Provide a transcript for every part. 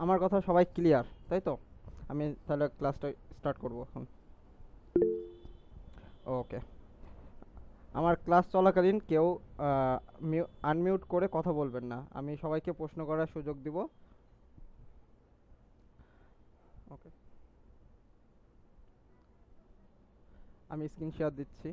আমার কথা সবাই ক্লিয়ার, তাই তো? আমি তাহলে ক্লাসটা স্টার্ট করব এখন। ওকে। আমার ক্লাস চলাকালীন কেউ আনমিউট করে কথা বলবেন না, আমি সবাইকে প্রশ্ন করার সুযোগ দিব। ওকে, আমি স্ক্রিন শেয়ার দিচ্ছি।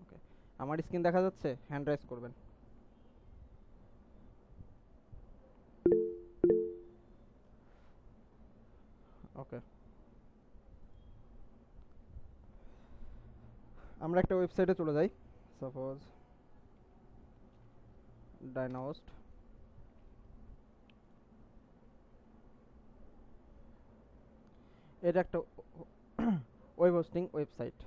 ওকে, আমার স্ক্রিন দেখা যাচ্ছে? হ্যান্ড রাইজ করবেন। ওকে, আমরা একটা ওয়েবসাইটে চলে যাই। সাপোজ ডাইনাহোস্ট। এটা একটা ওয়েব হোস্টিং ওয়েবসাইট।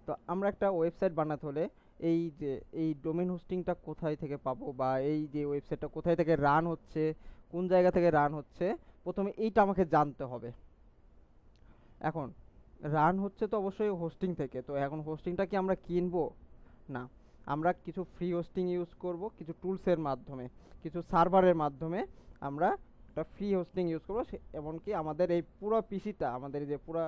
তো আমরা একটা ওয়েবসাইট বানাতে হলে এই যে এই ডোমেন হোস্টিংটা কোথায় থেকে পাবো, বা এই যে ওয়েবসাইটটা কোথায় থেকে রান হচ্ছে, কোন জায়গা থেকে রান হচ্ছে, প্রথমে এইটা আমাকে জানতে হবে। এখন রান হচ্ছে তো অবশ্যই হোস্টিং থেকে, তো এখন হোস্টিংটা কি আমরা কিনবো? না, আমরা কিছু ফ্রি হোস্টিং ইউজ করব, কিছু টুলসের মাধ্যমে, কিছু সার্ভারের মাধ্যমে আমরা একটা ফ্রি হোস্টিং ইউজ করবো। এমনকি আমাদের এই পুরো পিসিটা, আমাদের এই যে পুরো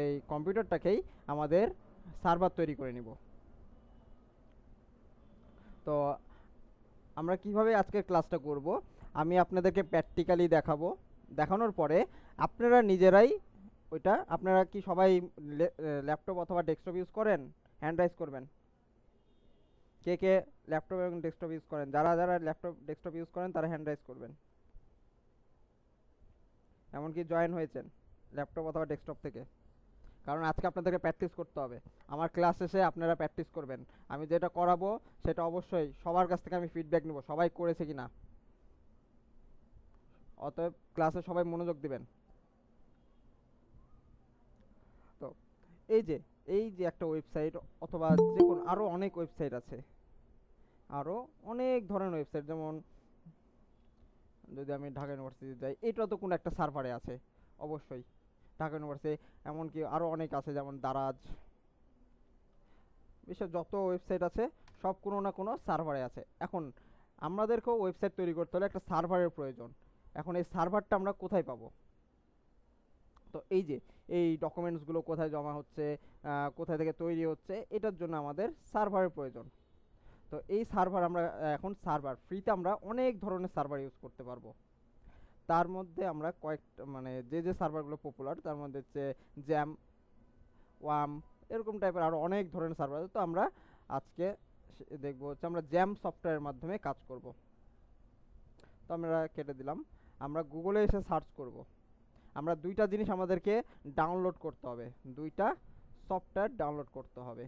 এই কম্পিউটারটাকেই আমাদের সার্ভার তৈরি করে নিব। তো আমরা কিভাবে আজকের ক্লাসটা করব, আমি আপনাদেরকে প্র্যাকটিক্যালি দেখাবো। দেখানোর পরে আপনারা নিজেরাই ওইটা, আপনারা কি সবাই ল্যাপটপ অথবা ডেস্কটপ ইউজ করেন? হ্যান্ড রাইজ করবেন। কে কে ল্যাপটপ এবং ডেস্কটপ ইউজ করেন? যারা যারা ল্যাপটপ ডেস্কটপ ইউজ করেন তারা হ্যান্ড রাইজ করবেন। এমনকি জয়েন হয়েছেন ল্যাপটপ অথবা ডেস্কটপ থেকে, কারণ আজকে আপনাদেরকে প্র্যাকটিস করতে হবে। আমার ক্লাস শেষে আপনারা প্র্যাকটিস করবেন। আমি যেটা করাবো সেটা অবশ্যই সবার কাছ থেকে আমি ফিডব্যাক নেব, সবাই করেছে কিনা। অতএব ক্লাসে সবাই মনোযোগ দিবেন। তো এই যে এই যে একটা ওয়েবসাইট, অথবা যে কোনো আরও অনেক ওয়েবসাইট আছে, আরও অনেক ধরনের ওয়েবসাইট, যেমন যদি আমি ঢাকা ইউনিভার্সিটি যাই, এটা তো কোনো একটা সার্ভারে আছে অবশ্যই, ঢাকা ইউনিভার্সিটি। এমনকি আরও অনেক আছে, যেমন দারাজ, বিশ্বের যত ওয়েবসাইট আছে সব কোনো না কোনো সার্ভারে আছে। এখন আমাদেরকেও ওয়েবসাইট তৈরি করতে হলে একটা সার্ভারের প্রয়োজন। এখন এই সার্ভারটা আমরা কোথায় পাবো? তো এই যে এই ডকুমেন্টসগুলো কোথায় জমা হচ্ছে, কোথায় থেকে তৈরি হচ্ছে, এটার জন্য আমাদের সার্ভারের প্রয়োজন। তো এই সার্ভার আমরা এখন সার্ভার ফ্রিতে আমরা অনেক ধরনের সার্ভার ইউজ করতে পারবো। তার মধ্যে আমরা কয়েকটা, মানে যে যে সার্ভারগুলো পপুলার তার মধ্যে হচ্ছে জ্যাম, ওয়াম, এরকম টাইপের আরও অনেক ধরনের সার্ভার আছে। তো আমরা আজকে দেখবো হচ্ছে আমরা জ্যাম সফটওয়্যারের মাধ্যমে কাজ করব। তো আমরা কেটে দিলাম। আমরা গুগলে এসে সার্চ করব। আমরা দুইটা জিনিস আমাদেরকে ডাউনলোড করতে হবে, দুইটা সফটওয়্যার ডাউনলোড করতে হবে।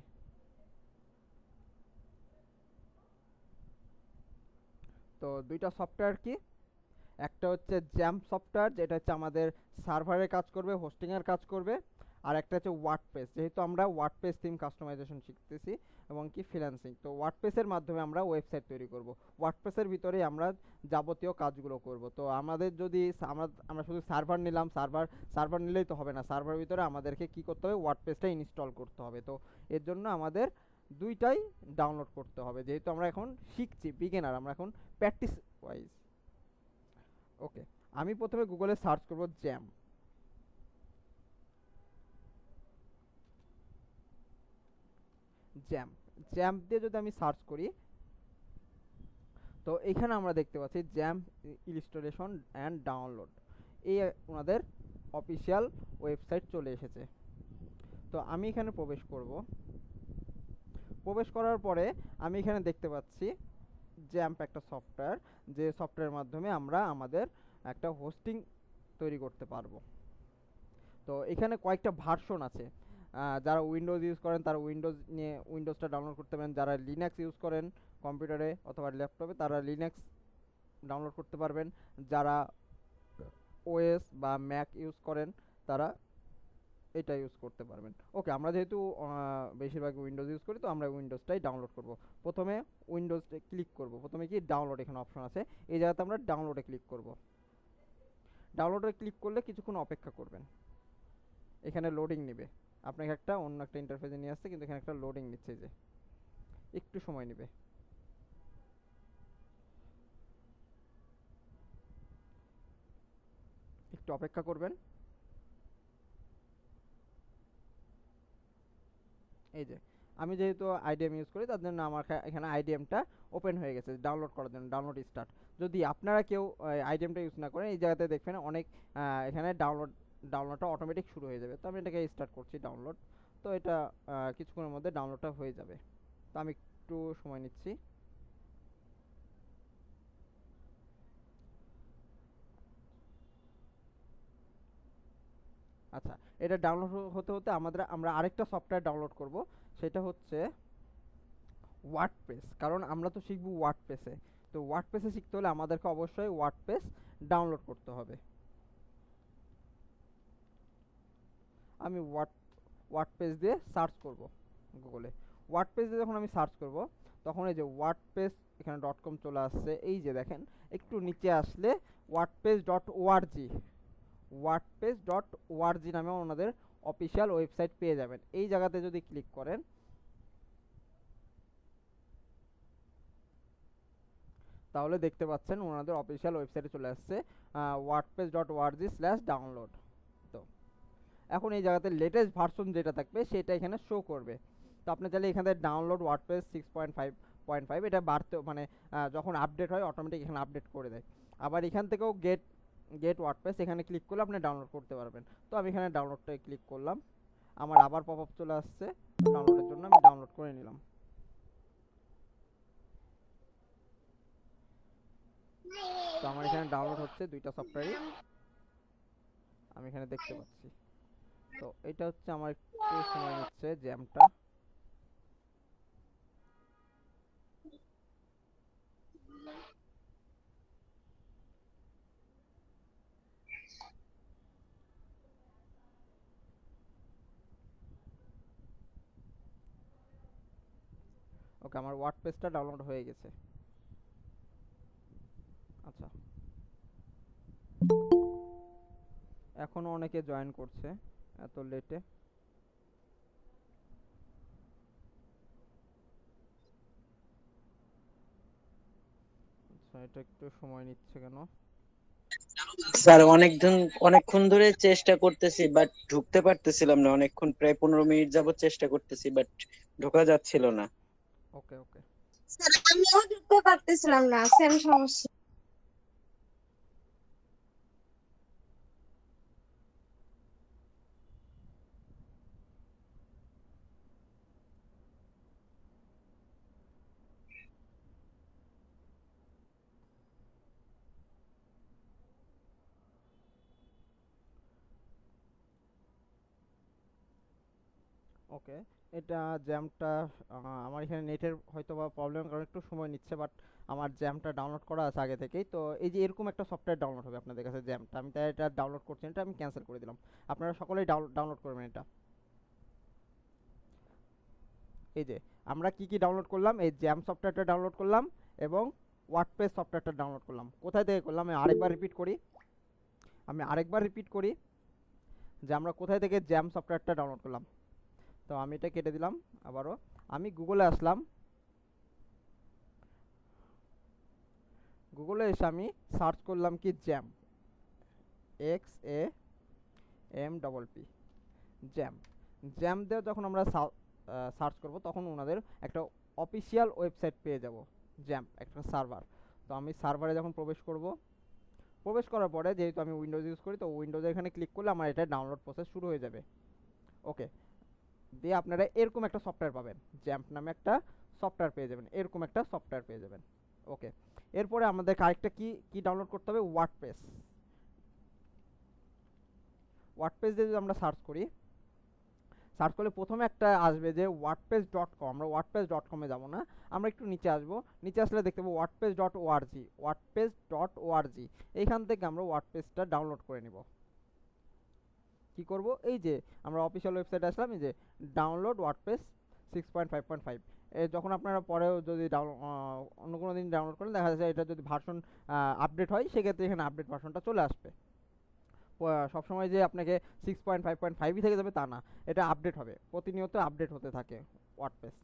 তো দুইটা সফটওয়্যার কি? একটা হচ্ছে জ্যাম সফটওয়্যার, যেটা হচ্ছে আমাদের সার্ভারে কাজ করবে, হোস্টিংয়ের কাজ করবে। আর একটা হচ্ছে ওয়ার্ডপ্রেস, যেহেতু আমরা ওয়ার্ডপ্রেস থিম কাস্টমাইজেশন শিখতেছি এবং কি ফ্রিল্যান্সিং, তো ওয়ার্ডপ্রেসের মাধ্যমে আমরা ওয়েবসাইট তৈরি করব। ওয়ার্ডপ্রেসের ভিতরেই আমরা যাবতীয় কাজগুলো করব। তো আমাদের যদি আমরা আমরা শুধু সার্ভার নিলাম, সার্ভার নিলেই তো হবে না, সার্ভারের ভিতরে আমাদেরকে কি করতে হবে? ওয়ার্ডপ্রেসটা ইনস্টল করতে হবে। তো এর জন্য আমাদের দুইটাই ডাউনলোড করতে হবে, যেহেতু আমরা এখন শিখছি, বিগিনার, আমরা এখন প্র্যাকটিস ওয়াইজ। ওকে, আমি প্রথমে গুগলে সার্চ করব জ্যাম। জ্যাম জ্যাম দিয়ে যদি আমি সার্চ করি, তো এখানে আমরা দেখতে পাচ্ছি জ্যাম ইনস্টলেশন অ্যান্ড ডাউনলোড, এই ওনাদের অফিসিয়াল ওয়েবসাইট চলে এসেছে। তো আমি এখানে প্রবেশ করব। প্রবেশ করার পরে আমি এখানে দেখতে পাচ্ছি জ্যাম্প একটা সফটওয়্যার, যে সফটওয়্যারের মাধ্যমে আমরা আমাদের একটা হোস্টিং তৈরি করতে পারবো। তো এখানে কয়েকটা ভার্সন আছে। যারা উইন্ডোজ ইউজ করেন তারা উইন্ডোজটা ডাউনলোড করতে পারেন, যারা লিনাক্স ইউজ করেন কম্পিউটারে অথবা ল্যাপটপে তারা লিনাক্স ডাউনলোড করতে পারবেন। যারা ওএস বা ম্যাক ইউজ করেন তারা এটা ইউজ করতে পারবেন। ওকে, আমরা যেহেতু বেশিরভাগ উইন্ডোজ ইউজ করি, তো আমরা উইন্ডোজটাই ডাউনলোড করব। প্রথমে উইন্ডোজে ক্লিক করব, প্রথমে কি ডাউনলোড এখানে অপশন আছে, এই জায়গাতে আমরা ডাউনলোডে ক্লিক করব। ডাউনলোডে ক্লিক করলে কিছুক্ষণ অপেক্ষা করবেন, এখানে লোডিং নেবে, আপনাকে একটা অন্য একটা ইন্টারফেসে নিয়ে আসছে, কিন্তু এখানে একটা লোডিং নিচ্ছে, যে একটু সময় নেবে। একটু অপেক্ষা করবেন। এই যে আমি যেহেতু আইডিএম ইউজ করি, তার জন্য আমার এখানে আইডিএমটা ওপেন হয়ে গেছে ডাউনলোড করার জন্য, ডাউনলোড স্টার্ট। যদি আপনারা কেউ আইডিএমটা ইউজ না করেন, এই জায়গাতে দেখবেন অনেক এখানে ডাউনলোডটা অটোমেটিক শুরু হয়ে যাবে। তো আমি এটাকে স্টার্ট করছি ডাউনলোড। তো এটা কিছুক্ষণের মধ্যে ডাউনলোডটা হয়ে যাবে। তো আমি একটু সময় নিচ্ছি। আচ্ছা, এটা ডাউনলোড হতে হতে আমরা আরেকটা সফটওয়্যার ডাউনলোড করব, সেটা হচ্ছে ওয়ার্ডপ্রেস। কারণ আমরা তো শিখব ওয়ার্ডপ্রেসে। তো ওয়ার্ডপ্রেসে শিখতে হলে আমাদেরকে অবশ্যই ওয়ার্ডপ্রেস ডাউনলোড করতে হবে। আমি ওয়ার্ডপ্রেস দিয়ে সার্চ করব গুগলে। ওয়ার্ডপ্রেস দিয়ে যখন আমি সার্চ করব, তখন এই যে ওয়ার্ডপ্রেস এখানে .com চলে আসছে। এই যে দেখেন, একটু নিচে আসলে wordpress.org, wordpress.org নামে ওনাদের অফিসিয়াল ওয়েবসাইট পেয়ে যাবেন। এই জায়গাতে যদি ক্লিক করেন, তাহলে দেখতে পাচ্ছেন ওনাদের অফিসিয়াল ওয়েবসাইটে চলে আসছে wordpress.org/download। তো এখন এই জায়গাতে লেটেস্ট ভার্সন যেটা থাকবে সেটা এখানে শো করবে। তো আপনি চাইলে এখানে ডাউনলোড ওয়ার্ডপ্রেস 6.5.5 এটা বাড়তে মানে যখন আপডেট হয় অটোমেটিক এখানে আপডেট করে দেয়। আবার এখান থেকেও গেট ওয়ার্ডপ্রেস এখানে ক্লিক করলে আপনি ডাউনলোড করতে পারবেন। তো আমি এখানে ডাউনলোডটায় ক্লিক করলাম, আমার আবার পপ আপ চলে আসছে ডাউনলোডের জন্য, আমি ডাউনলোড করে নিলাম। তো আমার এখানে ডাউনলোড হচ্ছে দুইটা সফটওয়্যারই, আমি এখানে দেখতে পাচ্ছি। তো এটা হচ্ছে আমার একটু সময় নিচ্ছে জ্যামটা। ওকে, আমার ওয়ার্ডপ্রেসটা ডাউনলোড হয়ে গেছে। আচ্ছা, এখনো অনেকে জয়েন করছে এত লেটে। আচ্ছা, এটা একটু সময় নিচ্ছে কেন? স্যার অনেকক্ষণ ধরে চেষ্টা করতেছি, বাট ঢুকতে পারতেছিলাম না। অনেকক্ষণ, প্রায় 15 মিনিট যাবত চেষ্টা করতেছি, বাট ঢোকা যাচ্ছিল না। ওকে ওকে। স্যার আমিও ঢুকতে পারতেছিলাম না, সেম সমস্যা। ওকে, এটা জ্যামটা আমার এখানে নেটের হয়তো বা প্রবলেমের কারণে একটু সময় নিচ্ছে, বাট আমার জ্যামটা ডাউনলোড করা আছে আগে থেকেই। তো এই যে এরকম একটা সফটওয়্যার ডাউনলোড হবে আপনাদের কাছে জ্যামটা, আমি তাই এটা ডাউনলোড করছি, এটা আমি ক্যান্সেল করে দিলাম। আপনারা সকলেই ডাউনলোড করবেন এটা। এই যে আমরা কি কি ডাউনলোড করলাম, এই জ্যাম সফটওয়্যারটা ডাউনলোড করলাম এবং ওয়ার্ডপ্রেস সফটওয়্যারটা ডাউনলোড করলাম। কোথায় থেকে করলাম আমি আরেকবার রিপিট করি যে আমরা কোথায় থেকে জ্যাম সফটওয়্যারটা ডাউনলোড করলাম। তো আমি এটা কেটে দিলাম। আবারও আমি গুগলে আসলাম, গুগলে এসে আমি সার্চ করলাম কি জ্যাম, XAMPP, জ্যাম। জ্যাম দিয়ে যখন আমরা সার্চ করব, তখন ওনাদের একটা অফিসিয়াল ওয়েবসাইট পেয়ে যাব, জ্যাম একটা সার্ভার। তো আমি সার্ভারে যখন প্রবেশ করার পরে, যেহেতু আমি উইন্ডোজ ইউজ করি, তো উইন্ডোজে এখানে ক্লিক করলে আমার এটা ডাউনলোড প্রসেস শুরু হয়ে যাবে। ওকে, দিয়ে আপনারা এরকম একটা সফটওয়্যার পাবেন, জ্যাম্প নামে একটা সফটওয়্যার পেয়ে যাবেন, এরকম একটা সফটওয়্যার পেয়ে যাবেন। ওকে, এরপরে আমাদের আরেকটা কি ডাউনলোড করতে হবে, ওয়ার্ডপ্রেস। ওয়ার্ডপ্রেস দিয়ে যদি আমরা সার্চ করলে প্রথমে একটা আসবে যে wordpress.com। আমরা wordpress.com-এ যাব না, আমরা একটু নিচে আসব। নিচে আসলে দেখতে পাবো wordpress.org। এইখান থেকে আমরা ওয়ার্ডপ্রেসটা ডাউনলোড করে নিব। কি করব, এই যে আমরা অফিসিয়াল ওয়েবসাইটে আসলাম, এই যে ডাউনলোড ওয়ার্ডপ্রেস 6.5.5। যখন আপনারা পরেও যদি অন্য কোনো দিন ডাউনলোড করেন, দেখা যাচ্ছে এটা যদি ভার্সন আপডেট হয়, সেক্ষেত্রে এখানে আপডেট ভার্সনটা চলে আসবে। সবসময় যে আপনাকে 6.5.5ই থেকে যাবে তা না, এটা আপডেট হবে, প্রতিনিয়ত আপডেট হতে থাকে ওয়ার্ডপ্রেস।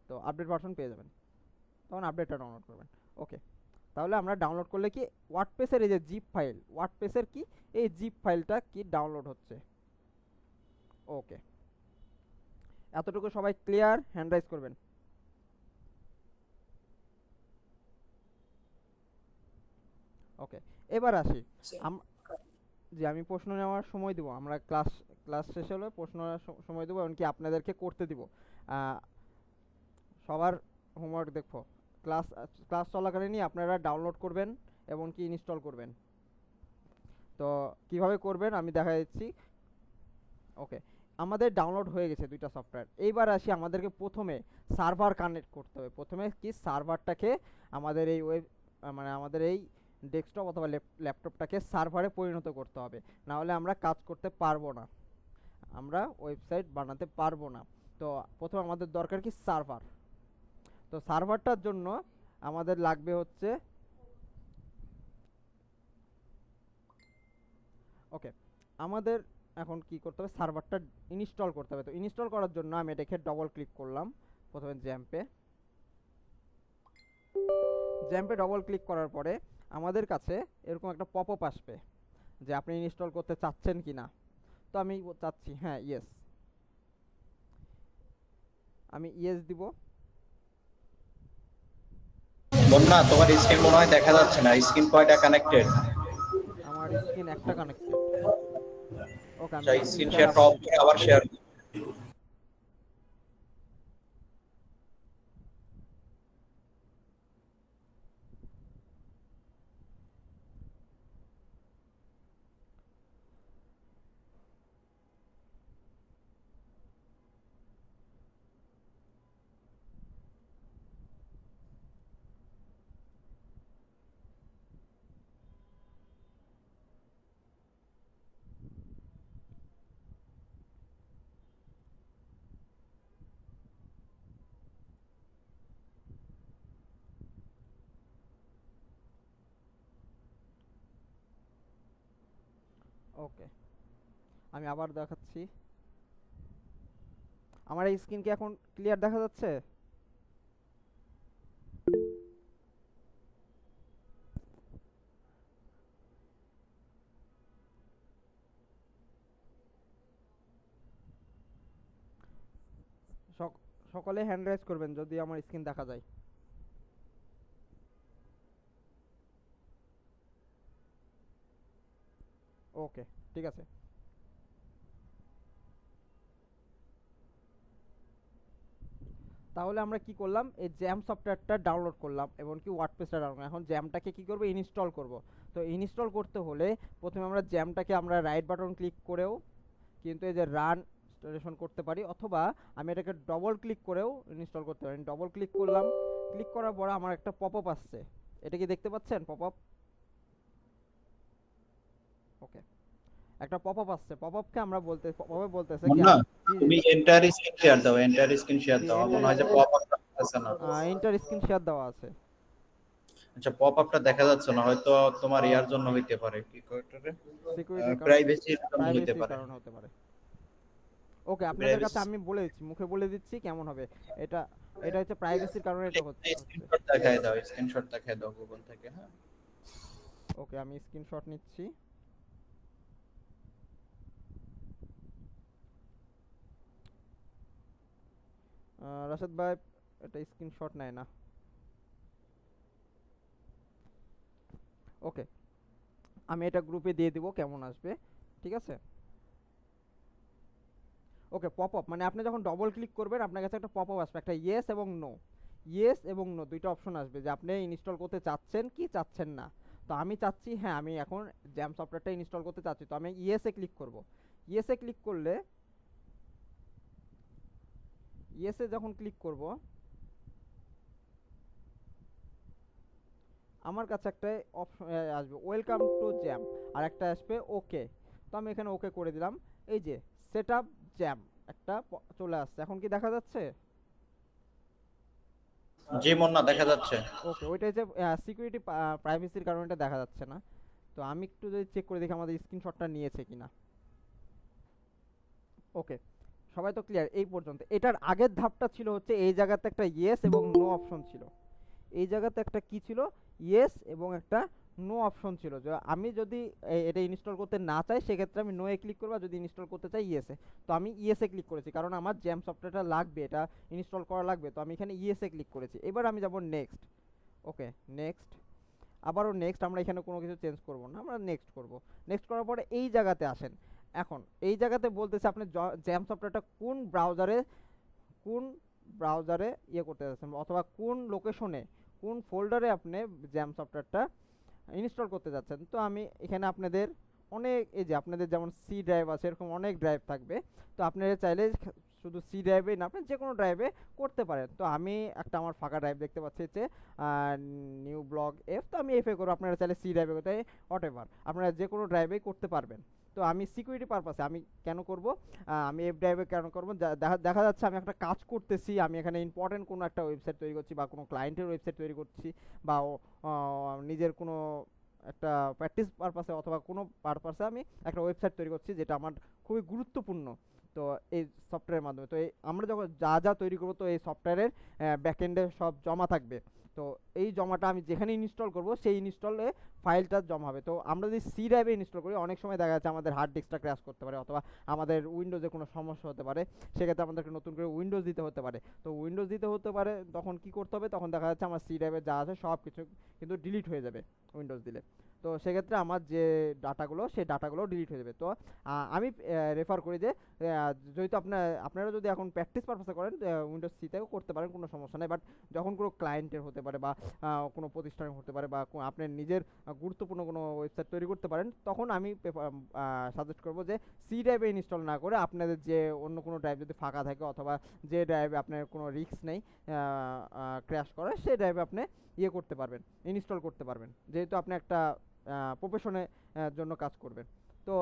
তো আপডেট ভার্সন পেয়ে যাবেন, তখন আপডেটটা ডাউনলোড করবেন। ওকে, তাহলে আমরা ডাউনলোড করলে কি ওয়ার্ডপ্রেসের এই যে জিপ ফাইল, ওয়ার্ডপ্রেসের কি এই জিপ ফাইলটা কি ডাউনলোড হচ্ছে। ওকে, এতটুকু সবাই ক্লিয়ার? হ্যান্ড রাইজ করবেন। ওকে, এবার আসি যে আমি প্রশ্ন নেওয়ার সময় দেবো, আমরা ক্লাস ক্লাস শেষ হলে প্রশ্ন নেওয়ার সময় দেবো, এমনকি আপনাদেরকে করতে দিব। সবার হোমওয়ার্ক দেখো, ক্লাস ক্লাস চলাকালীনই আপনারা ডাউনলোড করবেন এবং কি ইনস্টল করবেন। তো কিভাবে করবেন আমি দেখা দিচ্ছি। ওকে, আমাদের ডাউনলোড হয়ে গেছে দুইটা সফটওয়্যার। এইবার আসি, আমাদেরকে প্রথমে সার্ভার কানেক্ট করতে হবে। প্রথমে কি সার্ভারটাকে আমাদের এই মানে আমাদের এই ডেস্কটপ অথবা ল্যাপটপটাকে সার্ভারে পরিণত করতে হবে, না হলে আমরা কাজ করতে পারবো না, আমরা ওয়েবসাইট বানাতে পারবো না। তো প্রথমে আমাদের দরকার কি সার্ভার। তো সার্ভারটার জন্য আমাদের লাগবে হচ্ছে, ওকে, আমাদের এখন কি করতে হবে, সার্ভারটা ইনস্টল করতে হবে। তো ইনস্টল করার জন্য আমি এটাকে ডবল ক্লিক করলাম প্রথমে জ্যাম্পে। জ্যাম্পে ডবল ক্লিক করার পরে আমাদের কাছে এরকম একটা পপআপ আসবে যে আপনি ইনস্টল করতে চাচ্ছেন কি না। তো আমি চাচ্ছি, হ্যাঁ ইয়েস, আমি ইয়েস দিব। বন্যা, তোমার স্ক্রিন মনে হয় দেখা যাচ্ছে না, স্ক্রিন কয়টা কানেক্টেড? আমার স্ক্রিন একটা কানেক্টেড। ওকে, আমি স্ক্রিন শেয়ার অফ করে আবার শেয়ার। ওকে, আমি আবার দেখাচ্ছি। আমার এই স্ক্রিন কি এখন ক্লিয়ার দেখা যাচ্ছে? সকলে হ্যান্ড রাইজ করবেন যদি আমার স্ক্রিন দেখা যায়। ওকে, ঠিক আছে। তাহলে আমরা কি করলাম, এই জ্যাম সফটওয়্যারটা ডাউনলোড করলাম এবং কি ওয়ার্ডপ্রেসটা ডাউনলোড, এখন জ্যামটাকে কি করব, ইনস্টল করব। তো ইনস্টল করতে হলে প্রথমে আমরা জ্যামটাকে আমরা রাইট বাটন ক্লিক করেও কিন্তু এই যে রান ইনস্টলেশন করতে পারি, অথবা আমি এটাকে ডবল ক্লিক করেও ইনস্টল করতে পারি। ডবল ক্লিক করলাম, ক্লিক করার পর আমার একটা পপআপ আসছে, এটা কি দেখতে পাচ্ছেন পপআপ? ওকে, একটা পপআপ আসছে, পপআপকে আমরা পপআপে বলতেছে কি বন্যা, তুমি এন্টার স্ক্রিন শেয়ার দাও, এন্টার স্ক্রিন শেয়ার দাও। মনে হয় যে পপ আপটা আসছে না। ইন্টার স্ক্রিন শেয়ার দেওয়া আছে। আচ্ছা, পপ আপটা দেখা যাচ্ছে না, হয়তো তোমার ইয়ার জন্য হইতে পারে, কি কয়টারে সিকিউরিটির প্রাইভেসির জন্য হইতে পারে। কারণে হতে পারে। ওকে, আপনাদের কাছে আমি বলে দিচ্ছি, মুখে বলে দিচ্ছি কেমন হবে এটা। এটা হচ্ছে প্রাইভেসির কারণে এটা হচ্ছে। স্ক্রিনশট দেখায় দাও, স্ক্রিনশট দেখায় দাও গুগল থেকে। হ্যাঁ, ওকে, আমি স্ক্রিনশট নিচ্ছি। রাশেদ ভাই, এটা স্ক্রিনশট নেয় না। ওকে, আমি এটা গ্রুপে দিয়ে দিব কেমন আসবে, ঠিক আছে। ওকে, পপআপ মানে আপনি যখন ডবল ক্লিক করবেন আপনার কাছে একটা পপআপ আসবে, একটা ইয়েস এবং নো, ইয়েস এবং নো দুইটা অপশন আসবে যে আপনি ইনস্টল করতে চাচ্ছেন কি চাচ্ছেন না। তো আমি চাচ্ছি, হ্যাঁ আমি এখন জ্যাম সফটওয়্যারটা ইনস্টল করতে চাচ্ছি, তো আমি ইয়েসে ক্লিক করব। ইয়েসে ক্লিক করলে, ইয়েসে যখন ক্লিক করব আমার কাছে একটা অপশন আসবে ওয়েলকাম টু জ্যাম, আর একটা আসবে ওকে। তো আমি এখানে ওকে করে দিলাম। এই যে সেট আপ জ্যাম একটা চলে আসছে, এখন কি দেখা যাচ্ছে? জি মন্না, দেখা যাচ্ছে। ওকে, ওইটা যে সিকিউরিটি প্রাইভেসির কারণে এটা দেখা যাচ্ছে না। তো তো আমি একটু যদি চেক করে দেখি আমাদের স্ক্রিনশটটা নিয়েছে কিনা। ওকে, সবাই তো ক্লিয়ার এই পর্যন্ত। এটার আগের ধাপটা ছিল হচ্ছে এই জায়গাতে একটা ইয়েস এবং নো অপশন ছিল, এই জায়গাতে একটা কি ছিল, ইয়েস এবং একটা নো অপশন ছিল। যে আমি যদি এটা ইনস্টল করতে না চাই সেক্ষেত্রে আমি নোয়ে ক্লিক করবো, যদি ইনস্টল করতে চাই ইয়েসে। তো আমি ইয়েসে ক্লিক করেছি কারণ আমার জ্যাম সফটওয়্যারটা লাগবে, এটা ইনস্টল করা লাগবে, তো আমি এখানে ইয়েসে ক্লিক করেছি। এবার আমি যাব নেক্সট। ওকে, নেক্সট, আবারও নেক্সট। আমরা এখানে কোনো কিছু চেঞ্জ করব না, আমরা নেক্সট করব। নেক্সট করার পরে এই জায়গাতে আসেন। এখন এই জায়গাতে বলতেছে আপনি জ্যাম সফটওয়্যারটা কোন ব্রাউজারে ইয়ে করতে যাচ্ছেন, অথবা কোন লোকেশনে, কোন ফোল্ডারে আপনি জ্যাম সফটওয়্যারটা ইনস্টল করতে যাচ্ছেন। তো আমি এখানে আপনাদের অনেক, এই যে আপনাদের যেমন সি ড্রাইভ আছে এরকম অনেক ড্রাইভ থাকবে, তো আপনারা চাইলে শুধু সি ড্রাইভে না, আপনি যে কোনো ড্রাইভে করতে পারেন। তো আমি একটা আমার ফাঁকা ড্রাইভ দেখতে পাচ্ছি যে নিউ ব্লগ এফ, তো আমি এফে করবো, আপনারা চাইলে সি ড্রাইভে করতে, হোয়াট এভার আপনারা যে কোনো ড্রাইভেই করতে পারবেন। তো আমি সিকিউরিটি পারপাসে আমি কেন করব, আমি এফ ড্রাইভে কেন করবো, দেখা যাচ্ছে আমি একটা কাজ করতেছি, আমি এখানে ইম্পর্টেন্ট কোনো একটা ওয়েবসাইট তৈরি করছি বা কোনো ক্লায়েন্টের ওয়েবসাইট তৈরি করছি, বা নিজের কোনো একটা প্র্যাকটিস পারপাসে অথবা কোনো পারপাসে আমি একটা ওয়েবসাইট তৈরি করছি যেটা আমার খুবই গুরুত্বপূর্ণ। তো এই সফটওয়্যারের মাধ্যমে, তো এই আমরা যখন যা তৈরি করবো, তো এই সফটওয়্যারের ব্যাকএন্ডে সব জমা থাকবে। তো এই জমাটা আমি যেখানে ইনস্টল করব সেই ইনস্টলে ফাইলটা জমা হবে। তো আমরা যদি সি ড্রাইভে ইনস্টল করি, অনেক সময় দেখা যাচ্ছে আমাদের হার্ড ডিস্কটা ক্র্যাশ করতে পারে, অথবা আমাদের উইন্ডোজে কোনো সমস্যা হতে পারে, সেক্ষেত্রে আমাদেরকে নতুন করে উইন্ডোজ দিতে হতে পারে। তো উইন্ডোজ দিতে হতে পারে, তখন কি করতে হবে, তখন দেখা যাচ্ছে আমার সি ড্রাইভে যা আছে সব কিছু কিন্তু ডিলিট হয়ে যাবে উইন্ডোজ দিলে। তো সেক্ষেত্রে আমার যে ডাটাগুলো, সেই ডাটাগুলো ডিলিট হয়ে যাবে। তো আমি রেফার করি যে যেহেতু আপনারা যদি এখন প্র্যাকটিস পারপাসে করেন, উইন্ডোজ সিতেও করতে পারেন, কোনো সমস্যা নেই। বাট যখন কোনো ক্লায়েন্টের হতে পারে বা কোনো প্রতিষ্ঠানের হতে পারে বা আপনার নিজের গুরুত্বপূর্ণ কোনো ওয়েবসাইট তৈরি করতে পারেন, তখন আমি সাজেস্ট করবো যে সি ড্রাইভে ইনস্টল না করে আপনাদের যে অন্য কোনো ড্রাইভ যদি ফাঁকা থাকে, অথবা যে ড্রাইভে আপনার কোনো রিস্ক নেই ক্র্যাশ করে, সেই ড্রাইভে আপনি ইয়ে করতে পারবেন, ইনস্টল করতে পারবেন, যেহেতু আপনি একটা প্রফেশনের জন্য কাজ করবেন। তো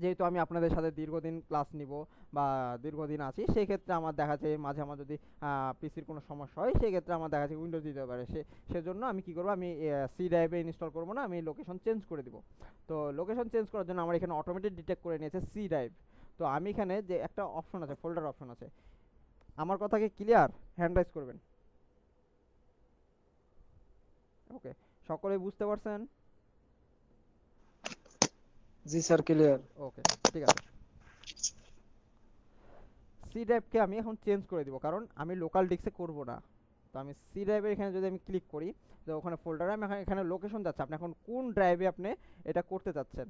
যেহেতু আমি আপনাদের সাথে দীর্ঘদিন ক্লাস নিব বা দীর্ঘদিন আছি, সেই ক্ষেত্রে আমার দেখা যায় মাঝে আমার যদি পিসির কোনো সমস্যা হয়, সেই ক্ষেত্রে আমার দেখা যায় উইন্ডোজ দিতে পারে, সেজন্য আমি কি করব, আমি সি ড্রাইভে ইনস্টল করব না, আমি লোকেশন চেঞ্জ করে দিব। তো লোকেশন চেঞ্জ করার জন্য আমার এখানে অটোমেটিক ডিটেক্ট করে নিয়েছে সি ড্রাইভ। তো আমি এখানে যে একটা অপশন আছে, ফোল্ডার অপশন আছে, আমার কথা কি ক্লিয়ার? হ্যান্ড রাইজ করবেন। ওকে, সকলেই বুঝতে পারছেন? জি স্যার, ক্লিয়ার। ওকে, ঠিক আছে। সি ড্রাইভকে আমি এখন চেঞ্জ করে দিব, কারণ আমি লোকাল ডিস্কে করব না। তো আমি সি ড্রাইভের এখানে যদি আমি ক্লিক করি, তো ওখানে ফোল্ডারে আমি এখানে লোকেশন যাচ্ছে, আপনি এখন কোন ড্রাইভে আপনি এটা করতে চাচ্ছেন।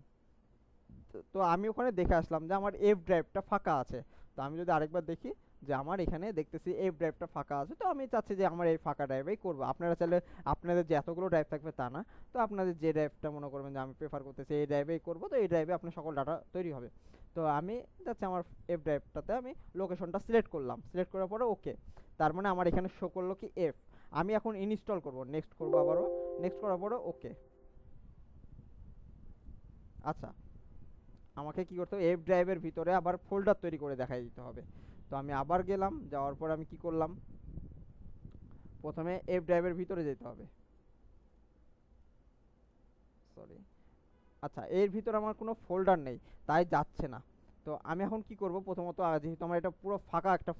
তো আমি ওখানে দেখে আসলাম যে আমার এফ ড্রাইভটা ফাঁকা আছে। তো আমি যদি আরেকবার দেখি যে আমার এখানে দেখতেছি এফ ড্রাইভটা ফাঁকা আছে, তো আমি চাচ্ছি যে আমার এই ফাঁকা ড্রাইভেই করবো। আপনারা চাইলে আপনাদের যে এতগুলো ড্রাইভ থাকবে তা না, তো আপনাদের যে ড্রাইভটা মনে করবেন যে আমি প্রেফার করতেছি এই ড্রাইভেই করবো, তো এই ড্রাইভে আপনার সকল ডাটা তৈরি হবে। তো আমি যাচ্ছি আমার এফ ড্রাইভটাতে আমি লোকেশনটা সিলেক্ট করলাম, সিলেক্ট করার পরে ওকে, তার মানে আমার এখানে শো করলো কি এফ। আমি এখন ইনস্টল করব, নেক্সট করবো, আবারও নেক্সট করার পরে ওকে। আচ্ছা, আমাকে কি করতে হবে, এফ ড্রাইভের ভিতরে আবার ফোল্ডার তৈরি করে দেখাই দিতে হবে। তো আমি আবার গেলাম, যাওয়ার পর আমি কি করলাম, প্রথমে এফ ড্রাইভের ভিতরে যেতে হবে, সরি। আচ্ছা, এর ভিতরে আমার কোনো ফোল্ডার নেই, তাই যাচ্ছে না। তো আমি এখন কি করব, প্রথমত যেহেতু আমার এটা পুরো ফাঁকা একটা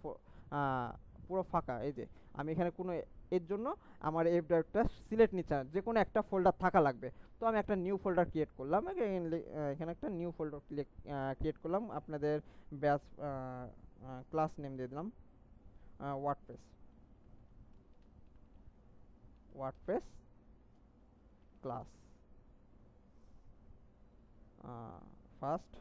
পুরো ফাঁকা, এই যে আমি এখানে কোনো, এর জন্য আমার এফ ড্রাইভটা সিলেক্ট নিচ্ছে না, যে কোনো একটা ফোল্ডার থাকা লাগবে। তো আমি একটা নিউ ফোল্ডার ক্রিয়েট করলাম, এখানে একটা নিউ ফোল্ডার ক্রিয়েট করলাম, আপনাদের ব্যাচ ক্লাস নেম দিয়ে দিলাম ওয়ার্ডপ্রেস ক্লাস ফার্স্ট।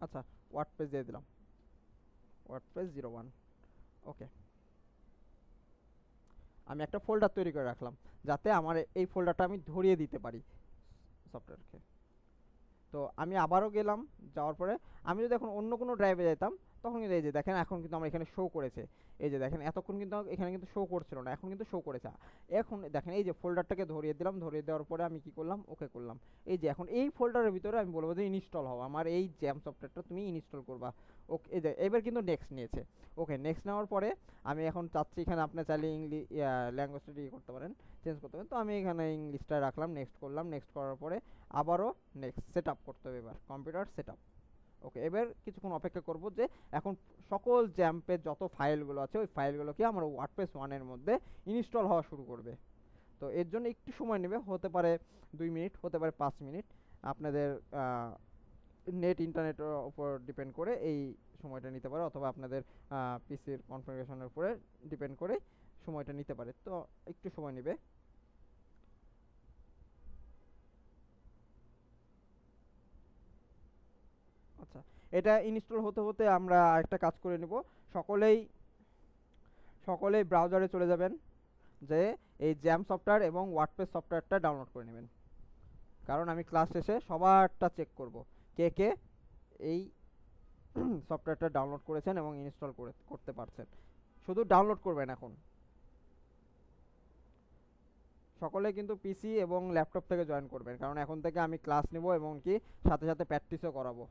আচ্ছা, ওয়ার্ডপ্রেস দিয়ে দিলাম, ওয়ার্ডপ্রেস 01। ওকে, আমি একটা ফোল্ডার তৈরি করে রাখলাম যাতে আমার এই ফোল্ডারটা আমি ধরিয়ে দিতে পারি সফটওয়্যারকে। তো আমি আবারও গেলাম, যাওয়ার পরে আমি যদি এখন অন্য কোনো ড্রাইভে যেতাম, তখন কিন্তু এই যে দেখেন এখন কিন্তু আমার এখানে শো করেছে। এই যে দেখেন এতক্ষণ কিন্তু এখানে কিন্তু শো করছিল না, এখন কিন্তু শো করেছে। এখন দেখেন এই যে ফোল্ডারটাকে ধরিয়ে দিলাম, ধরিয়ে দেওয়ার পরে আমি কি করলাম, ওকে করলাম। এই যে এখন এই ফোল্ডারের ভিতরে আমি বলবো যে ইনস্টল হও, আমার এই জ্যাম সফটওয়্যারটা তুমি ইনস্টল করবা। ওকে, এই যে এবার কিন্তু নেক্সট নিয়েছে। ওকে, নেক্সট নেওয়ার পরে আমি এখন চাচ্ছি এখানে আপনি চাইলে ল্যাঙ্গুয়েজটা করতে পারেন, চেঞ্জ করতে পারেন। তো আমি এখানে ইংলিশটা রাখলাম, নেক্সট করলাম। নেক্সট করার পরে আবারও নেক্সট সেট আপ করতে হবে, এবার কম্পিউটার সেট আপ। ওকে, এবার কিছুক্ষণ অপেক্ষা করব যে এখন সকল জ্যাম্পের যত ফাইলগুলো আছে ওই ফাইলগুলোকে আমার ওয়ার্ডপ্রেস 1 এর মধ্যে ইনস্টল হওয়া শুরু করবে। তো এর জন্য একটু সময় নেবে, হতে পারে 2 মিনিট, হতে পারে 5 মিনিট, আপনাদের নেট ইন্টারনেটের উপর ডিপেন্ড করে এই সময়টা নিতে পারে, অথবা আপনাদের পিসির কনফিগারেশনের উপরে ডিপেন্ড করে সময়টা নিতে পারে। তো একটু সময় নেবে। আচ্ছা, এটা ইনস্টল হতে হতে আমরা আরেকটা কাজ করে নেব। সকলেই সকলেই ব্রাউজারে চলে যাবেন, যে এই জ্যাম সফটওয়্যার এবং ওয়ার্ডপ্রেস সফটওয়্যারটা ডাউনলোড করে নেবেন। কারণ আমি ক্লাস শেষে সবারটা চেক করব কে কে এই সফটওয়্যারটা ডাউনলোড করেছেন এবং ইনস্টল করতে পারছেন। শুধু ডাউনলোড করবেন এখন। সকলে কিন্তু পিসি এবং ল্যাপটপ থেকে জয়েন করবেন, কারণ এখন থেকে আমি ক্লাস নেব এবং কি সাথে সাথে প্র্যাকটিসও করাবো।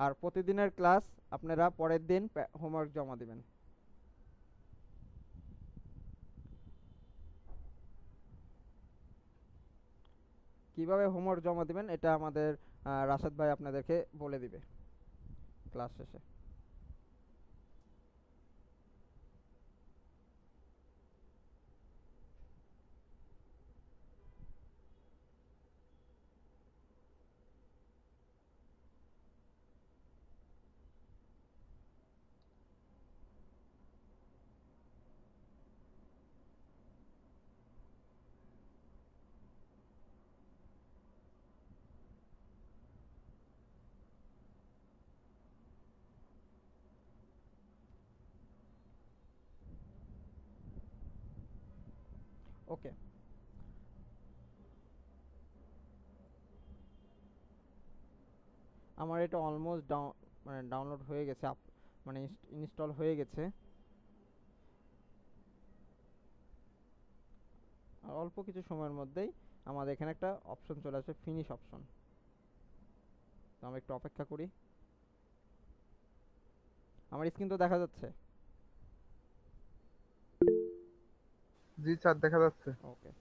আর প্রতিদিনের ক্লাস আপনারা পরের দিন হোমওয়ার্ক জমা দিবেন। কিভাবে হোমওয়ার্ক জমা দিবেন এটা আমাদের রাশেদ ভাই আপনাদেরকে বলে দিবে ক্লাস শেষে। ওকে, আমার এটা অলমোস্ট ডাউনলোড হয়ে গেছে, মানে ইনস্টল হয়ে গেছে। আর অল্প কিছু সময়ের মধ্যেই আমাদের এখানে একটা অপশন চলে আসবে, ফিনিশ অপশন। তো আমরা একটু অপেক্ষা করি। আমার স্ক্রিন তো দেখা যাচ্ছে। জি স্যার, দেখা যাচ্ছে। ওকে,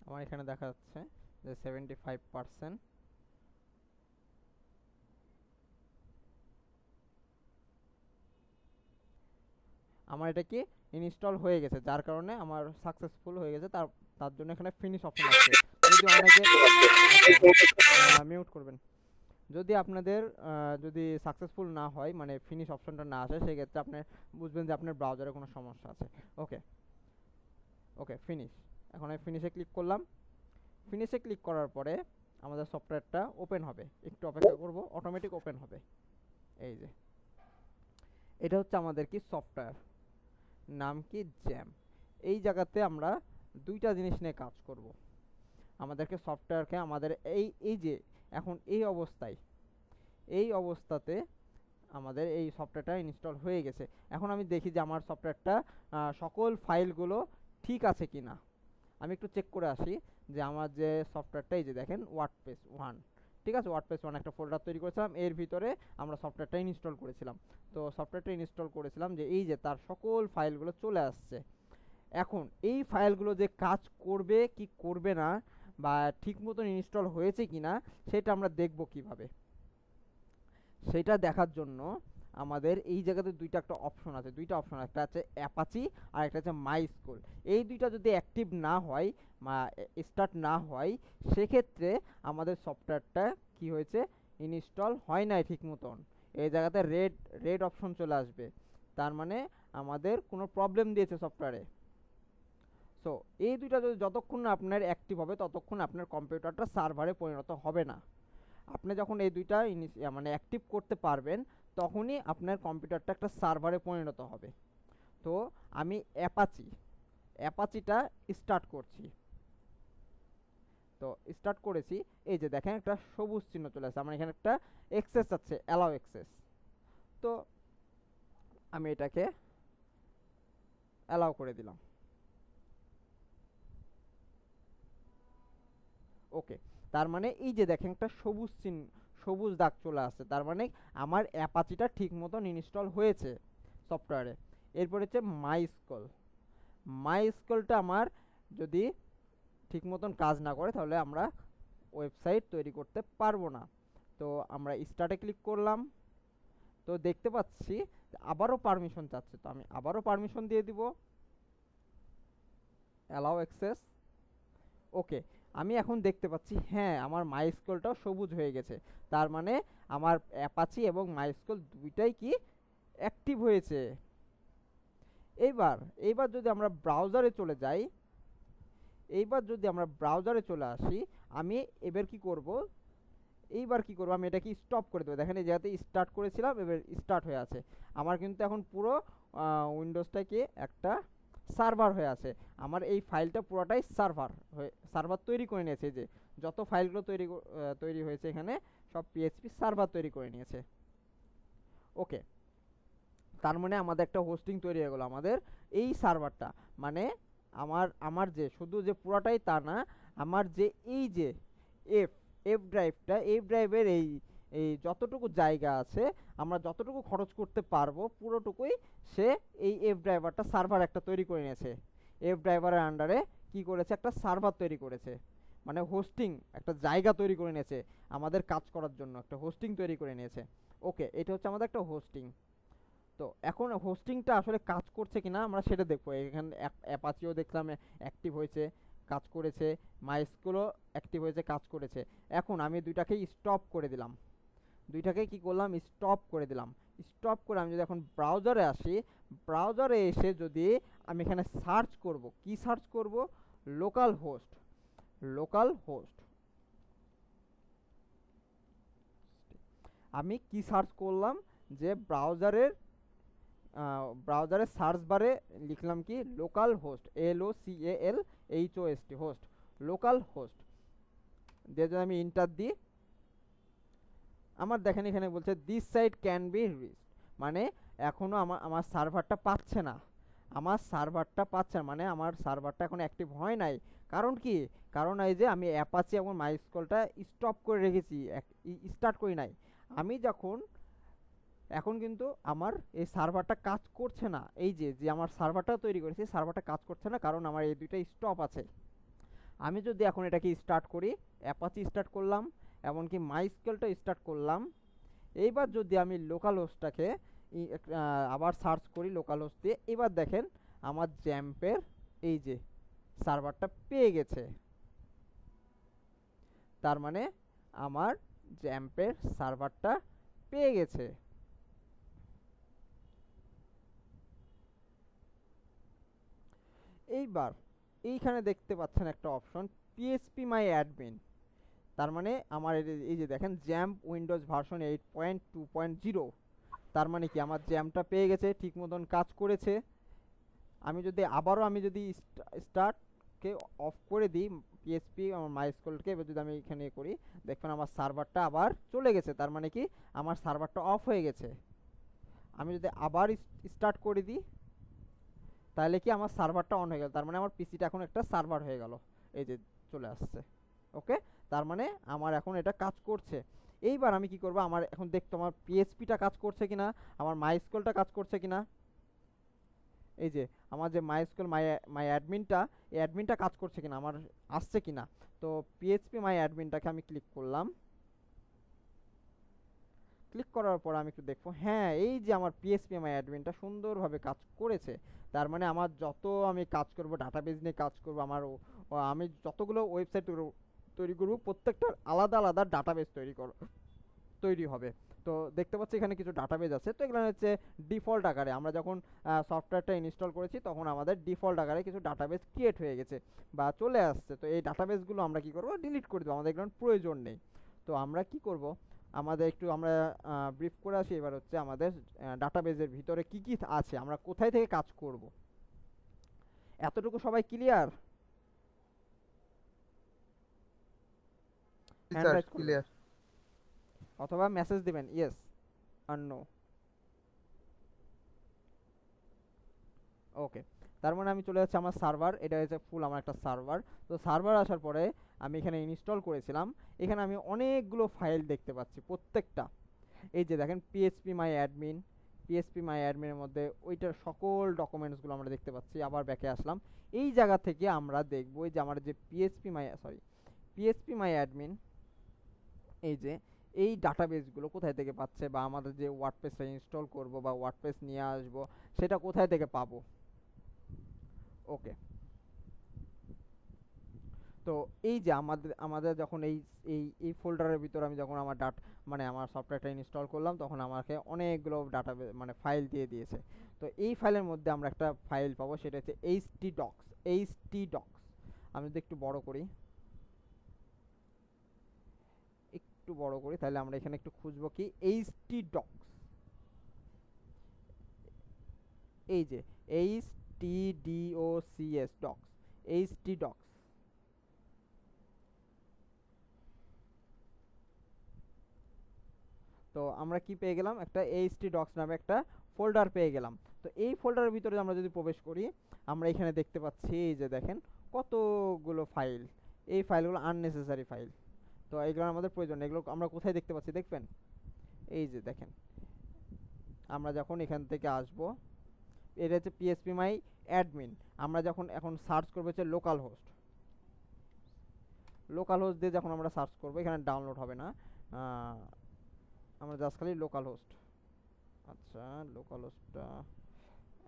আমার এখানে দেখা যাচ্ছে যে 75%। আমার এটা কি ইনস্টল হয়ে গেছে, যার কারণে আমার সাকসেসফুল হয়ে গেছে। তার জন্য এখানে ফিনিশ অপশন আছে। যদি অনেকে মিউট করবেন, যদি আপনাদের যদি সাকসেসফুল না হয়, মানে ফিনিশ অপশনটা না আসে, সেক্ষেত্রে আপনি বুঝবেন যে আপনার ব্রাউজারে কোনো সমস্যা আছে। ওকে, ওকে, ফিনিশ। এখন আমি ফিনিশে ক্লিক করলাম। ফিনিশে ক্লিক করার পরে আমাদের সফটওয়্যারটা ওপেন হবে। একটু অপেক্ষা করব, অটোমেটিক ওপেন হবে। এই যে এটা হচ্ছে আমাদের কি সফটওয়্যার, নাম কি জ্যাম। এই জায়গাতে আমরা দুইটা জিনিস নিয়ে কাজ করব। আমাদেরকে সফটওয়্যারকে আমাদের এই যে এখন এই অবস্থাতে আমাদের এই সফটওয়্যারটা ইনস্টল হয়ে গেছে। এখন আমি দেখি যে আমার সফটওয়্যারটা সকল ফাইলগুলো ঠিক আছে কি না। আমি একটু চেক করে আসি যে আমার যে সফটওয়্যারটা, এই যে দেখেন ওয়ার্ডপ্রেস 1 ঠিক আছে, ওয়ার্ডপ্রেস 1 একটা ফোল্ডার তৈরি করেছিলাম, এর ভিতরে আমরা সফটওয়্যারটা ইনস্টল করেছিলাম। তো সফটওয়্যারটা ইনস্টল করেছিলাম যে এই যে তার সকল ফাইলগুলো চলে আসছে। এখন এই ফাইলগুলো যে কাজ করবে কি করবে না, বা ঠিক মতন ইনস্টল হয়েছে কিনা সেটা আমরা দেখব কিভাবে। সেটা দেখার জন্য আমাদের এই জায়গাতে একটা অপশন আছে, একটা আছে অ্যাপাচি আর একটা আছে মাইস্কুল। এই দুইটা যদি অ্যাক্টিভ না হয় বা স্টার্ট না হয়, সেক্ষেত্রে আমাদের সফটওয়্যারটা কি হয়েছে, ইনস্টল হয় নাই ঠিক মতন। এই জায়গাতে রেড অপশন চলে আসবে, তার মানে আমাদের কোনো প্রবলেম দিয়েছে সফটওয়্যারে। সো এই দুইটা যদি যতক্ষণ না আপনার অ্যাক্টিভ হবে ততক্ষণ আপনার কম্পিউটারটা সার্ভারে পরিণত হবে না। আপনি যখন এই দুইটা মানে অ্যাক্টিভ করতে পারবেন তখনই আপনার কম্পিউটারটা একটা সার্ভারে পরিণত হবে। তো আমি অ্যাপাচিটা স্টার্ট করছি। তো স্টার্ট করেছি, এই যে দেখেন একটা সবুজ চিহ্ন চলে আসছে, আমার এখানে একটা অ্যাক্সেস আছে, অ্যালাউ অ্যাক্সেস। তো আমি এটাকে অ্যালাউ করে দিলাম। ওকে, তার মানে এই যে দেখেন একটা সবুজ দাগ চলে আসছে, তার মানে আমার অ্যাপাচিটা ঠিক মতন ইনস্টল হয়েছে সফটওয়্যারে। এরপর হচ্ছে মাইস্কুলটা আমার যদি ঠিক মতন কাজ না করে তাহলে আমরা ওয়েবসাইট তৈরি করতে পারবো না। তো আমরা স্টার্টে ক্লিক করলাম, তো দেখতে পাচ্ছি আবারও পারমিশন চাচ্ছে, তো আমি আবারও পারমিশন দিয়ে দিব, অ্যালাউ অ্যাক্সেস। ওকে, আমি এখন দেখতে পাচ্ছি হ্যাঁ আমার মাইস্কুলটাও সবুজ হয়ে গেছে, তার মানে আমার অ্যাপাচি এবং মাইস্কুল দুইটাই কি অ্যাক্টিভ হয়েছে। এইবার যদি আমরা ব্রাউজারে চলে যাই, চলে আসি, আমি এবার কি করব, আমি এটাকে স্টপ করে দেবো। দেখেন এই জায়গাতে স্টার্ট করেছিলাম, এবার স্টার্ট হয়ে আছে। আমার কিন্তু এখন পুরো উইন্ডোজটা কি একটা সার্ভার হয়ে আছে, আমার এই ফাইলটা পুরোটাই সার্ভার তৈরি করে নিয়েছে। যে যত ফাইলগুলো তৈরি হয়েছে এখানে সব পিএইচপি সার্ভার তৈরি করে নিয়েছে। ওকে, তার মানে আমাদের একটা হোস্টিং তৈরি হয়ে গেল আমাদের এই সার্ভারটা। মানে আমার যে শুধু যে পুরোটাই তা না, আমার যে এই যে এফ ড্রাইভের এই যতটুকু জায়গা আছে, আমরা যতটুকু খরচ করতে পারবো পুরোটুকুই সে এই এফ ড্রাইভারটা সার্ভার একটা তৈরি করে নিয়েছে। এফ ড্রাইভারের আন্ডারে কি করেছে, একটা সার্ভার তৈরি করেছে, মানে হোস্টিং একটা জায়গা তৈরি করে নিয়েছে আমাদের কাজ করার জন্য, একটা হোস্টিং তৈরি করে নিয়েছে। ওকে, এটা হচ্ছে আমাদের একটা হোস্টিং। তো এখন হোস্টিংটা আসলে কাজ করছে কিনা আমরা সেটা দেখবো। এখানে অ্যাপাচিও দেখলাম অ্যাক্টিভ হয়েছে, কাজ করেছে, মাইস্কুলও অ্যাক্টিভ হয়েছে, কাজ করেছে। এখন আমি দুইটাকেই স্টপ করে দিলাম, স্টপ করে আমি যদি এখন ব্রাউজারে আসি, ব্রাউজারে এসে যদি আমি এখানে সার্চ করব, কি সার্চ করব, লোকাল হোস্ট। আমি কি সার্চ করলাম, যে ব্রাউজারের সার্চ বারে লিখলাম কি local host, LOCALHOST, host, local host দিয়ে যদি আমি ইন্টার দিই, আমার দেখেন এখানে বলছে this site can be reached, মানে এখনো আমার সার্ভারটা পাচ্ছে না, মানে আমার সার্ভারটা এখন অ্যাক্টিভ হয় নাই। কারণ কি, কারণ এই যে আমি অ্যাপাচি এবং মাইস্কুলটা স্টপ করে রেখেছি, স্টার্ট করি নাই। আমি এখন কিন্তু আমার এই সার্ভারটা কাজ করছে না, এই যে আমার সার্ভারটা তৈরি করেছি সার্ভারটা কাজ করছে না, কারণ আমার এই দুইটা স্টপ আছে। আমি যদি এখন এটাকে স্টার্ট করি, অ্যাপাচি স্টার্ট করলাম, এমনকি মাইস্কুলটা স্টার্ট করলাম, এইবার যদি আমি লোকাল হোস্টটাকে আবার সার্চ করি লোকাল হোস্ট দিয়ে, এবার দেখেন আমার জ্যাম্পের এই যে সার্ভারটা পেয়ে গেছে, তার মানে আমার জ্যাম্পের সার্ভারটা পেয়ে গেছে। এইবার এইখানে দেখতে পাচ্ছেন একটা অপশন পিএইচপি মাই অ্যাডমিন, তার মানে আমার এই যে দেখেন জ্যাম্প উইন্ডোজ ভার্সন 8.2.0, তার মানে কি আমার জ্যামটা পেয়ে গেছে, ঠিক মতন কাজ করেছে। আমি যদি স্টার্টকে অফ করে দিই, পিএইচপি আমার মাইস্কুলকে এবার যদি আমি এখানে করি, দেখবেন আমার সার্ভারটা আবার চলে গেছে, তার মানে কি আমার সার্ভারটা অফ হয়ে গেছে। আমি যদি আবার স্টার্ট করে দিই, তাহলে কি আমার সার্ভারটা অন হয়ে গেল, তার মানে আমার পিসিটা এখন একটা সার্ভার হয়ে গেল, এই যে চলে আসছে। ওকে, তার মানে আমার এখন এটা কাজ করছে। এইবার আমি কি করব, আমার এখন দেখতো আমার পিএইচপিটা কাজ করছে কিনা, আমার মাইস্কুলটা কাজ করছে কিনা। এই যে আমার যে মাইস্কুল মাই অ্যাডমিনটা, এই অ্যাডমিনটা কাজ করছে কিনা, আমার আসছে কিনা। তো পিএইচপি মাই অ্যাডমিনটাকে আমি ক্লিক করলাম। ক্লিক করার পর আমি একটু দেখবো, হ্যাঁ এই যে আমার পিএইচপি মাই অ্যাডমিনটা সুন্দরভাবে কাজ করেছে। তার মানে আমার যত আমি কাজ করব, ডাটাবেজ নিয়ে কাজ করব, আমার আমি যতগুলো ওয়েবসাইট তৈরি করব, প্রত্যেকটার আলাদা আলাদা ডাটাবেজ তৈরি হবে। তো দেখতে পাচ্ছি এখানে কিছু ডাটাবেজ আছে। তো এগুলো হচ্ছে ডিফল্ট আকারে, আমরা যখন সফটওয়্যারটা ইনস্টল করেছি তখন আমাদের ডিফল্ট আকারে কিছু ডাটাবেজ ক্রিয়েট হয়ে গেছে বা চলে আসছে। তো এই ডাটাবেজগুলো আমরা কি করব, ডিলিট করে দেবো, আমাদের এগুলো প্রয়োজন নেই। তো আমরা কি করব, আমাদের একটু আমরা ব্রিফ করে আসি। এবার হচ্ছে আমাদের ডাটাবেজের ভিতরে কি কি আছে, আমরা কোথায় থেকে কাজ করব, এতটুকু সবাই ক্লিয়ার? জি হ্যান্ড স্যার, রাইজ করবেন ক্লিয়ার। অথবা মেসেজ দিবেন ইয়েস আর নো। ওকে, তার মানে আমি চলে যাচ্ছি আমার সার্ভার, এটা হচ্ছে ফুল আমার একটা সার্ভার। তো সার্ভার আসার পরে আমি এখানে ইনস্টল করেছিলাম, এখানে আমি অনেকগুলো ফাইল দেখতে পাচ্ছি প্রত্যেকটা। এই যে দেখেন PHP my admin, PHP my অ্যাডমিনের মধ্যে ওইটার সকল ডকুমেন্টসগুলো আমরা দেখতে পাচ্ছি। আবার ব্যাকে আসলাম, এই জায়গা থেকে আমরা দেখবো এই যে আমার যে পিএইচপি মাই অ্যাডমিন, এই যে এই ডাটাবেসগুলো কোথায় থেকে পাচ্ছে, বা আমাদের যে ওয়ার্ডপ্রেসটা ইনস্টল করব বা ওয়ার্ডপ্রেস নিয়ে আসব সেটা কোথায় থেকে পাবো। ওকে, তো এই যে আমাদের আমাদের যখন এই এই এই ফোল্ডারের ভিতর আমি যখন আমার মানে আমার সফটওয়্যারটা ইনস্টল করলাম, তখন আমাকে অনেকগুলো ডাটা মানে ফাইল দিয়ে দিয়েছে। তো এই ফাইলের মধ্যে আমরা একটা ফাইল পাবো, সেটা হচ্ছে htdocs। আমি যদি একটু বড় করি, তাহলে আমরা এখানে একটু খুঁজবো কি htdocs। এই যে htdocs ডক্স, htdocs। তো আমরা কি পেয়ে গেলাম, একটা htdocs নামে একটা ফোল্ডার পেয়ে গেলাম। তো এই ফোল্ডারের ভিতরে আমরা যদি প্রবেশ করি, আমরা এখানে দেখতে পাচ্ছি এই যে দেখেন কতগুলো ফাইল, এই ফাইলগুলো আননেসেসারি ফাইল। তো এগুলো আমাদের প্রয়োজন নেই। এগুলো আমরা কোথায় দেখতে পাচ্ছি দেখবেন, এই যে দেখেন আমরা যখন এখান থেকে আসব, এটা হচ্ছে পিএইচপি মাই অ্যাডমিন। আমরা যখন এখন সার্চ করবো হচ্ছে লোকাল হোস্ট দিয়ে যখন আমরা সার্চ করবো, এখানে ডাউনলোড হবে না, আমরা জাস্ট খালি লোকাল হোস্ট। আচ্ছা, লোকাল হোস্টটা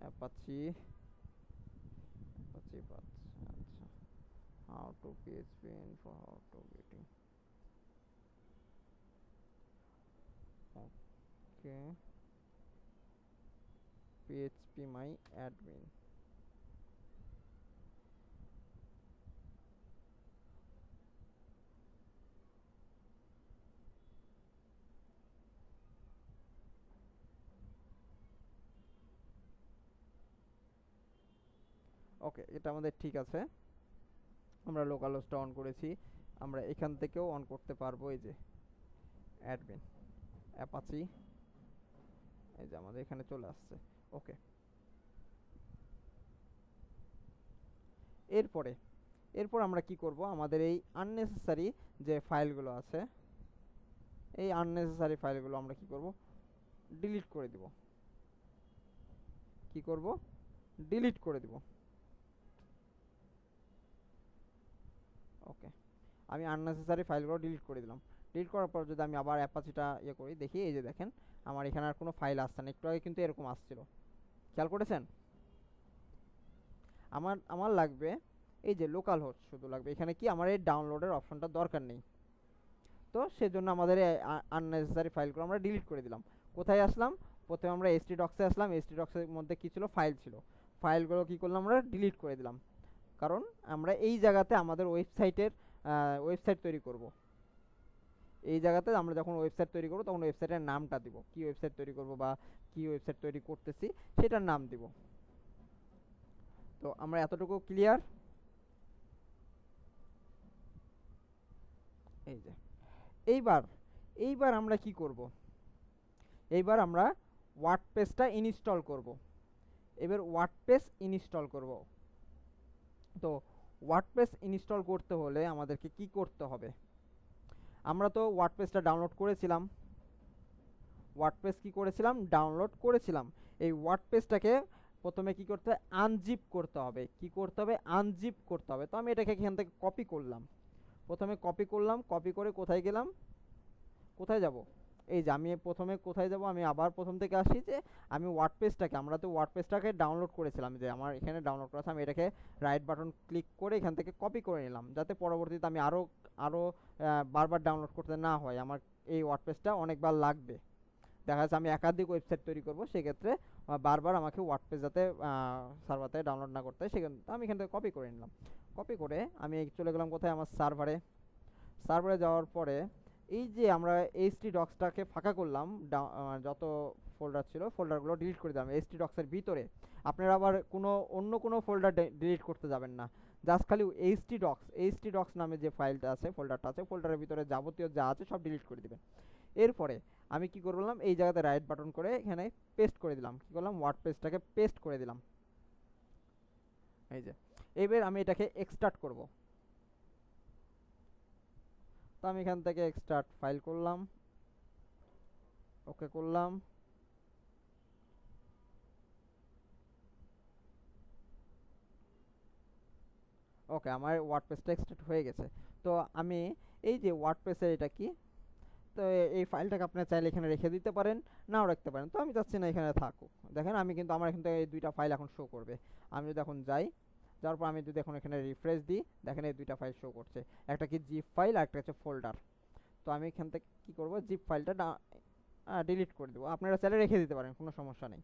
অ্যাপাচি আচ্ছা, how to PHP info, how to getting. Okay, PHP my admin. Okay, এটা আমাদের ঠিক আছে, আমরা লোকাল হোস্টটা অন করেছি। আমরা এখান থেকেও অন করতে পারবো, এই যে অ্যাডমিন অ্যাপাচি, এই যে আমাদের এখানে চলে আসছে। ওকে, এরপর আমরা কি করব, আমাদের এই আননেসেসারি যে ফাইলগুলো আছে, এই আননেসেসারি ফাইলগুলো আমরা কি করব, ডিলিট করে দিব। ডিলিট করে দিব। ওকে, আমি আননেসেসারি ফাইলগুলো ডিলিট করে দিলাম। ডিলিট করার পর যদি আমি আবার অ্যাপাচিটা করি, দেখি এই যে দেখেন আমার এখানে আর কোনো ফাইল আসছে না। একটু আগে কিন্তু এরকম আসছিল, খেয়াল করেছেন? আমার লাগবে এই যে লোকাল হোস্ট শুধু লাগবে, এখানে কি আমার এই ডাউনলোডের অপশনটা দরকার নেই। তো সেজন্য আমাদের আননেসেসারি ফাইলগুলো আমরা ডিলিট করে দিলাম। কোথায় আসলাম, প্রথমে আমরা htdocs-এ আসলাম। htdocs-এর মধ্যে কি ছিল, ফাইল ছিল। ফাইলগুলো কি করলাম, আমরা ডিলিট করে দিলাম, কারণ আমরা এই জায়গাতে আমাদের ওয়েবসাইট তৈরি করব। এই জায়গাতে আমরা যখন ওয়েবসাইট তৈরি করব, তখন ওয়েবসাইটের নামটা দিব, কি ওয়েবসাইট তৈরি করব বা কি ওয়েবসাইট তৈরি করতেছি সেটার নাম দিব। তো আমরা এতটুকু ক্লিয়ার? এই যে এইবার আমরা কি করব, এইবার আমরা ওয়ার্ডপ্রেসটা ইনস্টল করব। তো ওয়ার্ডপ্রেস ইনস্টল করতে হলে আমাদেরকে কি করতে হবে, আমরা তো ওয়ার্ডপ্রেসটা ডাউনলোড করেছিলাম, ওয়ার্ডপ্রেস কি করেছিলাম, ডাউনলোড করেছিলাম। এই ওয়ার্ডপ্রেসটাকে প্রথমে কি করতে হবে, আনজিপ করতে হবে। কি করতে হবে, আনজিপ করতে হবে। তো আমি এটাকে এখান থেকে কপি করলাম, প্রথমে কপি করলাম, কপি করে কোথায় গেলাম, কোথায় যাব, এই যে আমি প্রথমে কোথায় যাব, আমি আবার প্রথম থেকে আসি যে আমি ওয়ার্ডপ্রেসটাকে, আমরা তো ওয়ার্ডপ্রেসটাকে ডাউনলোড করেছিলাম, যে আমার এখানে ডাউনলোড করা আছে, আমি এটাকে রাইট বাটন ক্লিক করে এখান থেকে কপি করে নিলাম, যাতে পরবর্তীতে আমি আরও বারবার ডাউনলোড করতে না হয়, আমার এই ওয়ার্ডপ্রেসটা অনেকবার লাগবে। দেখা যাচ্ছে আমি একাধিক ওয়েবসাইট তৈরি করব, সেক্ষেত্রে বারবার আমাকে ওয়ার্ডপ্রেস যাতে সার্ভার থেকে ডাউনলোড না করতে হয়, সেখানে আমি এখান থেকে কপি করে নিলাম। কপি করে আমি চলে গেলাম কোথায়, আমার সার্ভারে। সার্ভারে যাওয়ার পরে এই যে আমরা এইচটি ডক্সটাকে ফাঁকা করলাম, যত ফোল্ডার ছিল ফোল্ডারগুলো ডিলিট করে দিলাম এইচটি ডক্সের ভিতরে। আপনারা আবার অন্য কোনো ফোল্ডার ডিলিট করতে যাবেন না, জাস্ট খালি এইচটি ডক্স নামে যে ফাইলটা আছে, ফোল্ডারটা আছে, ফোল্ডারের ভিতরে যাবতীয় যা আছে সব ডিলিট করে দিবেন। এরপরে আমি কি করলাম, এই জায়গাতে রাইট বাটন করে এখানে পেস্ট করে দিলাম, কি করলাম, ওয়ার্ডপ্রেসটাকে পেস্ট করে দিলাম। এই যে এবার আমি এটাকে এক্সট্রাক্ট করব। তো আমি এখান থেকে এক্সট্রাক্ট ফাইল করলাম, ওকে করলাম। ওকে, আমার ওয়ার্ডপ্রেসটা এক্সট্রাক্ট হয়ে গেছে। তো আমি এই যে ওয়ার্ডপ্রেসের এটা কি, তো এই ফাইলটাকে আপনি চাইলে এখানে রেখে দিতে পারেন, নাও রাখতে পারেন। তো আমি চাচ্ছি না এখানে থাকুক। দেখেন আমি কিন্তু আমার এখান থেকে এই দুইটা ফাইল এখন শো করবে। আমি যদি এখন যাই, যাওয়ার পর আমি যদি এখন এখানে রিফ্রেশ দিই, দেখেন এই দুইটা ফাইল শো করছে, একটা কি জিপ ফাইল আর একটা হচ্ছে ফোল্ডার। তো আমি এখান থেকে কি করব, জিপ ফাইলটা ডিলিট করে দেবো। আপনারা চাইলে রেখে দিতে পারেন, কোনো সমস্যা নেই।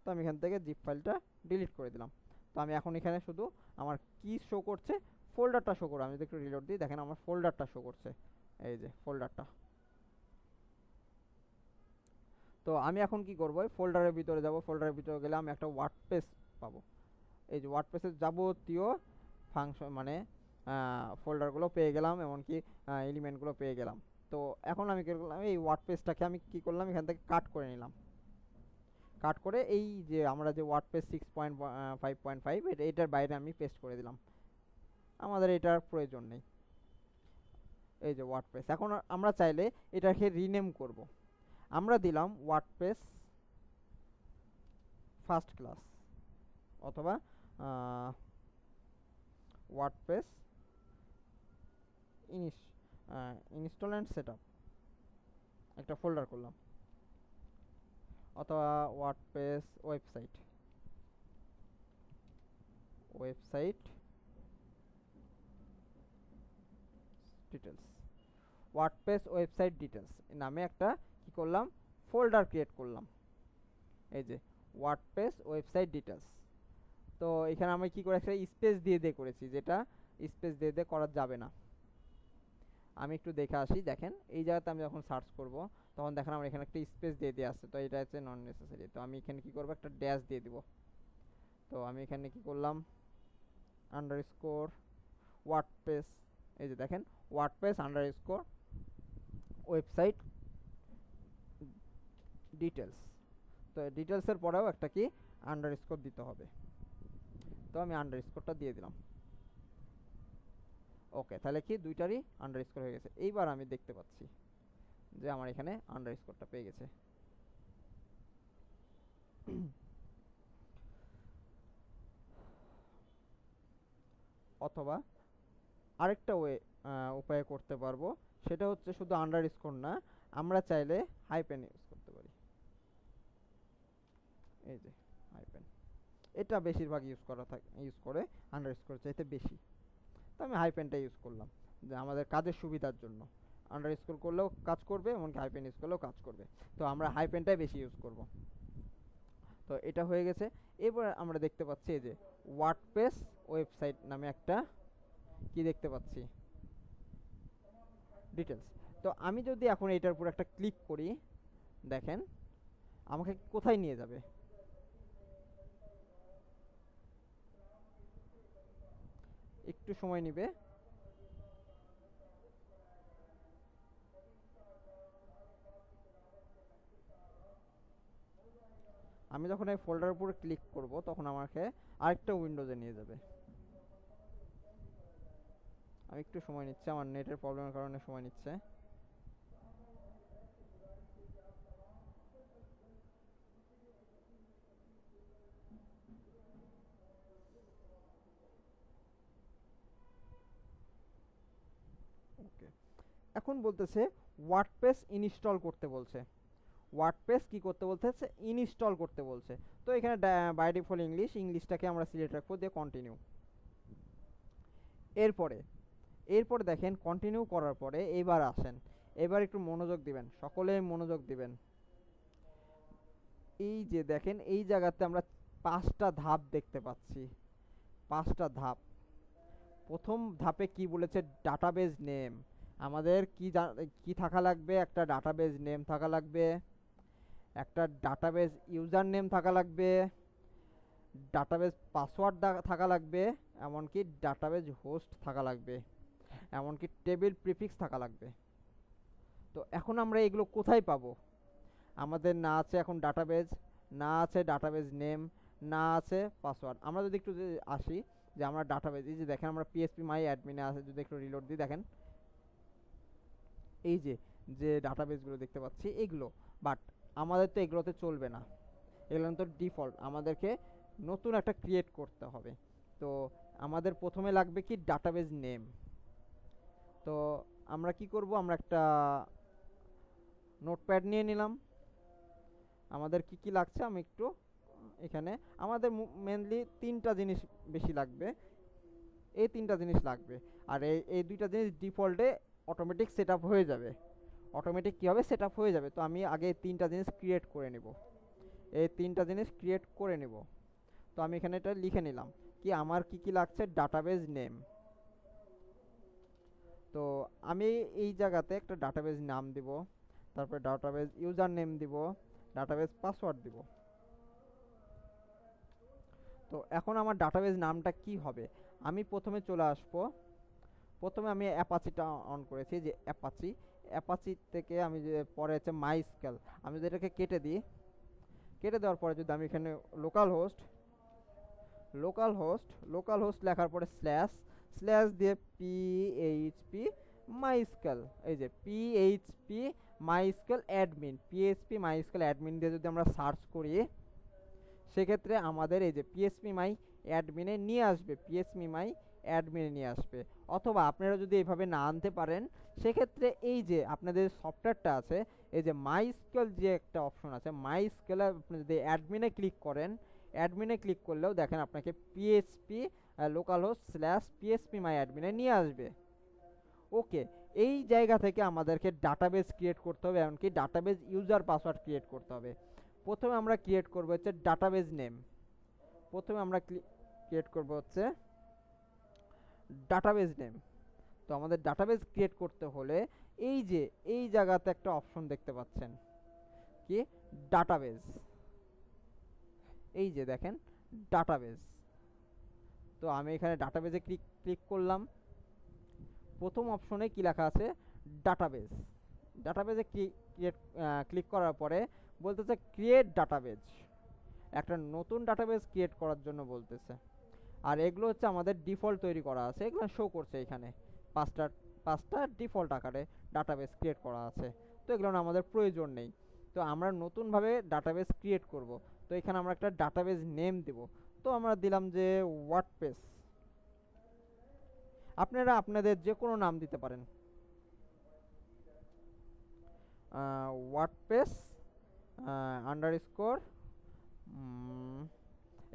তো আমি এখান থেকে জিপ ফাইলটা ডিলিট করে দিলাম। তো আমি এখন এখানে শুধু আমার কি শো করছে, ফোল্ডারটা শো করবে। আমি যদি একটু রিলোড দিই, দেখেন আমার ফোল্ডারটা শো করছে, এই যে ফোল্ডারটা। তো আমি এখন কি করব, ফোল্ডারের ভিতরে যাব, ফোল্ডারের ভিতরে গেলে আমি একটা ওয়ার্ডপ্রেস পাবো। এই যে ওয়ার্ডপ্রেসের যাবতীয় ফাংশন মানে ফোল্ডারগুলো পেয়ে গেলাম, এমনকি এলিমেন্টগুলো পেয়ে গেলাম। তো এখন আমি কি করলাম, এই ওয়ার্ডপ্রেসটাকে আমি কি করলাম, এখান থেকে কাট করে নিলাম। কাট করে এই যে আমরা যে ওয়ার্ডপ্রেস 6.5.5 এটার বাইরে আমি পেস্ট করে দিলাম, আমাদের এটার প্রয়োজন নেই। এই যে ওয়ার্ডপ্রেস, এখন আমরা চাইলে এটাকে রিনেম করব। আমরা দিলাম ওয়ার্ডপ্রেস ফার্স্ট ক্লাস, অথবা ওয়ার্ডপ্রেস ইনস্টল অ্যান্ড সেটআপ একটা ফোল্ডার করলাম, অথবা WordPress website details, WordPress website details নামে একটা কি করলাম, ফোল্ডার ক্রিয়েট করলাম। এই যে ওয়ার্ডপ্রেস ওয়েবসাইট ডিটেলস। তো এখানে আমি কি করে একটা স্পেস দিয়ে করেছি, যেটা স্পেস দিয়ে করা যাবে না। আমি একটু দেখে আসি, দেখেন এই জায়গাতে আমি যখন সার্চ করব, তখন দেখেন আমার এখানে একটা স্পেস দিয়ে আছে, তো এটা হচ্ছে নন নেসেসারি। তো আমি এখানে কি করব, একটা ড্যাশ দিয়ে দিব। তো আমি এখানে কি করলাম, আন্ডারস্কোর ওয়ার্ডপ্রেস, এই যে দেখেন ওয়ার্ডপ্রেস আন্ডারস্কোর ওয়েবসাইট ডিটেলস। তো ডিটেলসের পরেও একটা কি আন্ডারস্কোর দিতে হবে। তো আমি আন্ডারস্কোরটা দিয়ে দিলাম। ওকে, তাহলে কি দুইটারই আন্ডারস্কোর হয়ে গেছে। এইবার আমি দেখতে পাচ্ছি যে আমার এখানে আন্ডারস্কোরটা পেয়ে গেছে। অথবা আরেকটা উপায় করতে পারবো, সেটা হচ্ছে শুধু আন্ডারস্কোর না, আমরা চাইলে হাইপেন ইউজ করতে পারি। এই যে হাইপেন, এটা বেশিরভাগ ইউজ করে আন্ডারস্কোর চাইতে বেশি। তো আমি হাইপেনটা ইউজ করলাম, যে আমাদের কাজের সুবিধার জন্য। আন্ডারস্কোর করলেও কাজ করবে, এমনকি হাইপেন ইউজ করলেও কাজ করবে। তো আমরা হাইপেনটাই বেশি ইউজ করব। তো এটা হয়ে গেছে। এবার আমরা দেখতে পাচ্ছি এই যে ওয়ার্ডপ্রেস ওয়েবসাইট নামে একটা কি দেখতে পাচ্ছি, ডিটেলস। তো আমি যদি এখন এটার উপর একটা ক্লিক করি, দেখেন আমাকে কোথায় নিয়ে যাবে, একটু সময় নিবে। আমি যখন এই ফোল্ডারের উপর ক্লিক করব, তখন আমাকে আরেকটা উইন্ডোজে নিয়ে যাবে। আমি একটু সময় নিচ্ছে, আমার নেটের প্রবলেমের কারণে সময় নিচ্ছে। এখন বলতেছে ওয়ার্ডপ্রেস ইনস্টল করতে বলছে। ওয়ার্ডপ্রেস কি করতে বলতেছে? ইনস্টল করতে বলছে। তো এখানে বাই ডিফল্ট ইংলিশটাকে আমরা সিলেক্ট রাখবো, দিয়ে কন্টিনিউ। এরপরে দেখেন কন্টিনিউ করার পরে এবার আসেন, এবার একটু মনোযোগ দিবেন, সকলে মনোযোগ দিবেন। এই যে দেখেন এই জায়গাতে আমরা 5টা ধাপ দেখতে পাচ্ছি, 5টা ধাপ। প্রথম ধাপে কি বলেছে? Database name. আমাদের কি থাকা লাগবে? একটা ডাটাবেজ নেম থাকা লাগবে, একটা ডাটাবেজ ইউজার নেম থাকা লাগবে, ডাটাবেজ পাসওয়ার্ড থাকা লাগবে, এমনকি ডাটাবেজ হোস্ট থাকা লাগবে, এমনকি টেবিল প্রিফিক্স থাকা লাগবে। তো এখন আমরা এগুলো কোথায় পাবো? আমাদের না আছে এখন ডাটাবেজ, না আছে ডাটাবেজ নেম, না আছে পাসওয়ার্ড। আমরা যদি একটু আসি যে আমরা ডাটাবেজ, এই যে দেখেন আমরা পিএসপি মাই অ্যাডমিনে আছে, যদি একটু রিলোড দিই দেখেন এই যে যে ডাটাবেজগুলো দেখতে পাচ্ছি এগুলো। বাট আমাদের তো এগুলোতে চলবে না, এগুলো তো ডিফল্ট, আমাদেরকে নতুন একটা ক্রিয়েট করতে হবে। তো আমাদের প্রথমে লাগবে কি? Database name. তো আমরা কি করব? আমরা একটা নোটপ্যাড নিয়ে নিলাম। আমাদের কি কি লাগছে আমি একটু এখানে, আমাদের মেনলি 3টা জিনিস বেশি লাগবে, এই 3টা জিনিস লাগবে। আর এই 2টা জিনিস ডিফল্টে অটোমেটিক সেট আপ হয়ে যাবে, অটোমেটিক কী হবে? সেট আপ হয়ে যাবে। তো আমি আগে এই 3টা জিনিস ক্রিয়েট করে নেব, এই 3টা জিনিস ক্রিয়েট করে নেব। তো আমি এখানে এটা লিখে নিলাম কি আমার কি কি লাগছে? Database name. তো আমি এই জায়গাতে একটা ডাটাবেজ নাম দিব, তারপরে ডাটাবেজ ইউজার নেম দিব, ডাটাবেজ পাসওয়ার্ড দিব। তো এখন আমার ডাটাবেজ নামটা কি হবে? আমি প্রথমে চলে আসবো, প্রথমে আমি অ্যাপাচিটা অন করেছি, যে অ্যাপাচি থেকে আমি যে পরে আছে মাইস্কেল, আমি যদি এটাকে কেটে দিই, কেটে দেওয়ার পরে যদি আমি এখানে লোকাল হোস্ট লেখার পরে স্ল্যাশ দিয়ে পিএইচপি মাইস্কেল, এই যে পিএইচপি মাইস্কেল অ্যাডমিন দিয়ে যদি আমরা সার্চ করি, সেক্ষেত্রে আমাদের এই যে পিএসপি মাই অ্যাডমিনে নিয়ে আসবে। অথবা আপনারা যদি এইভাবে না আনতে পারেন, সেক্ষেত্রে এই যে আপনাদের সফটওয়্যারটা আছে, এই যে মাইস্কেল যে একটা অপশন আছে, মাইস্কেলে আপনি যদি অ্যাডমিনে ক্লিক করলেও দেখেন আপনাকে PHP local host slash PHP my অ্যাডমিনে নিয়ে আসবে। ওকে, এই জায়গা থেকে আমাদেরকে ডাটাবেজ ক্রিয়েট করতে হবে, এমনকি ডাটাবেজ ইউজার পাসওয়ার্ড ক্রিয়েট করতে হবে। প্রথমে আমরা ক্রিয়েট করব হচ্ছে ডাটাবেজ নেম, তো আমাদের ডাটাবেজ ক্রিয়েট করতে হলে এই যে এই জায়গাতে একটা অপশন দেখতে পাচ্ছেন কি? ডাটাবেজ, এই যে দেখেন ডাটাবেজ। তো আমি এখানে ডাটাবেজে ক্লিক করলাম। প্রথম অপশনে কি লেখা আছে? ডাটাবেজে ক্লিক করার পরে বলতেছে ক্রিয়েট ডাটাবেজ, একটা নতুন ডাটাবেজ ক্রিয়েট করার জন্য বলতেছে। আর এগুলো হচ্ছে আমাদের ডিফল্ট তৈরি করা আছে, এগুলো শো করছে এখানে 5টা ডিফল্ট আকারে ডাটাবেজ ক্রিয়েট করা আছে। তো এগুলো আমাদের প্রয়োজন নেই। তো আমরা নতুনভাবে ডাটাবেজ ক্রিয়েট করব। তো এখানে আমরা একটা ডাটাবেজ নেম দেব। তো আমরা দিলাম যে ওয়ার্ডপ্রেস, আপনারা আপনাদের যে কোনো নাম দিতে পারেন, ওয়ার্ডপ্রেস আন্ডারস্কোর।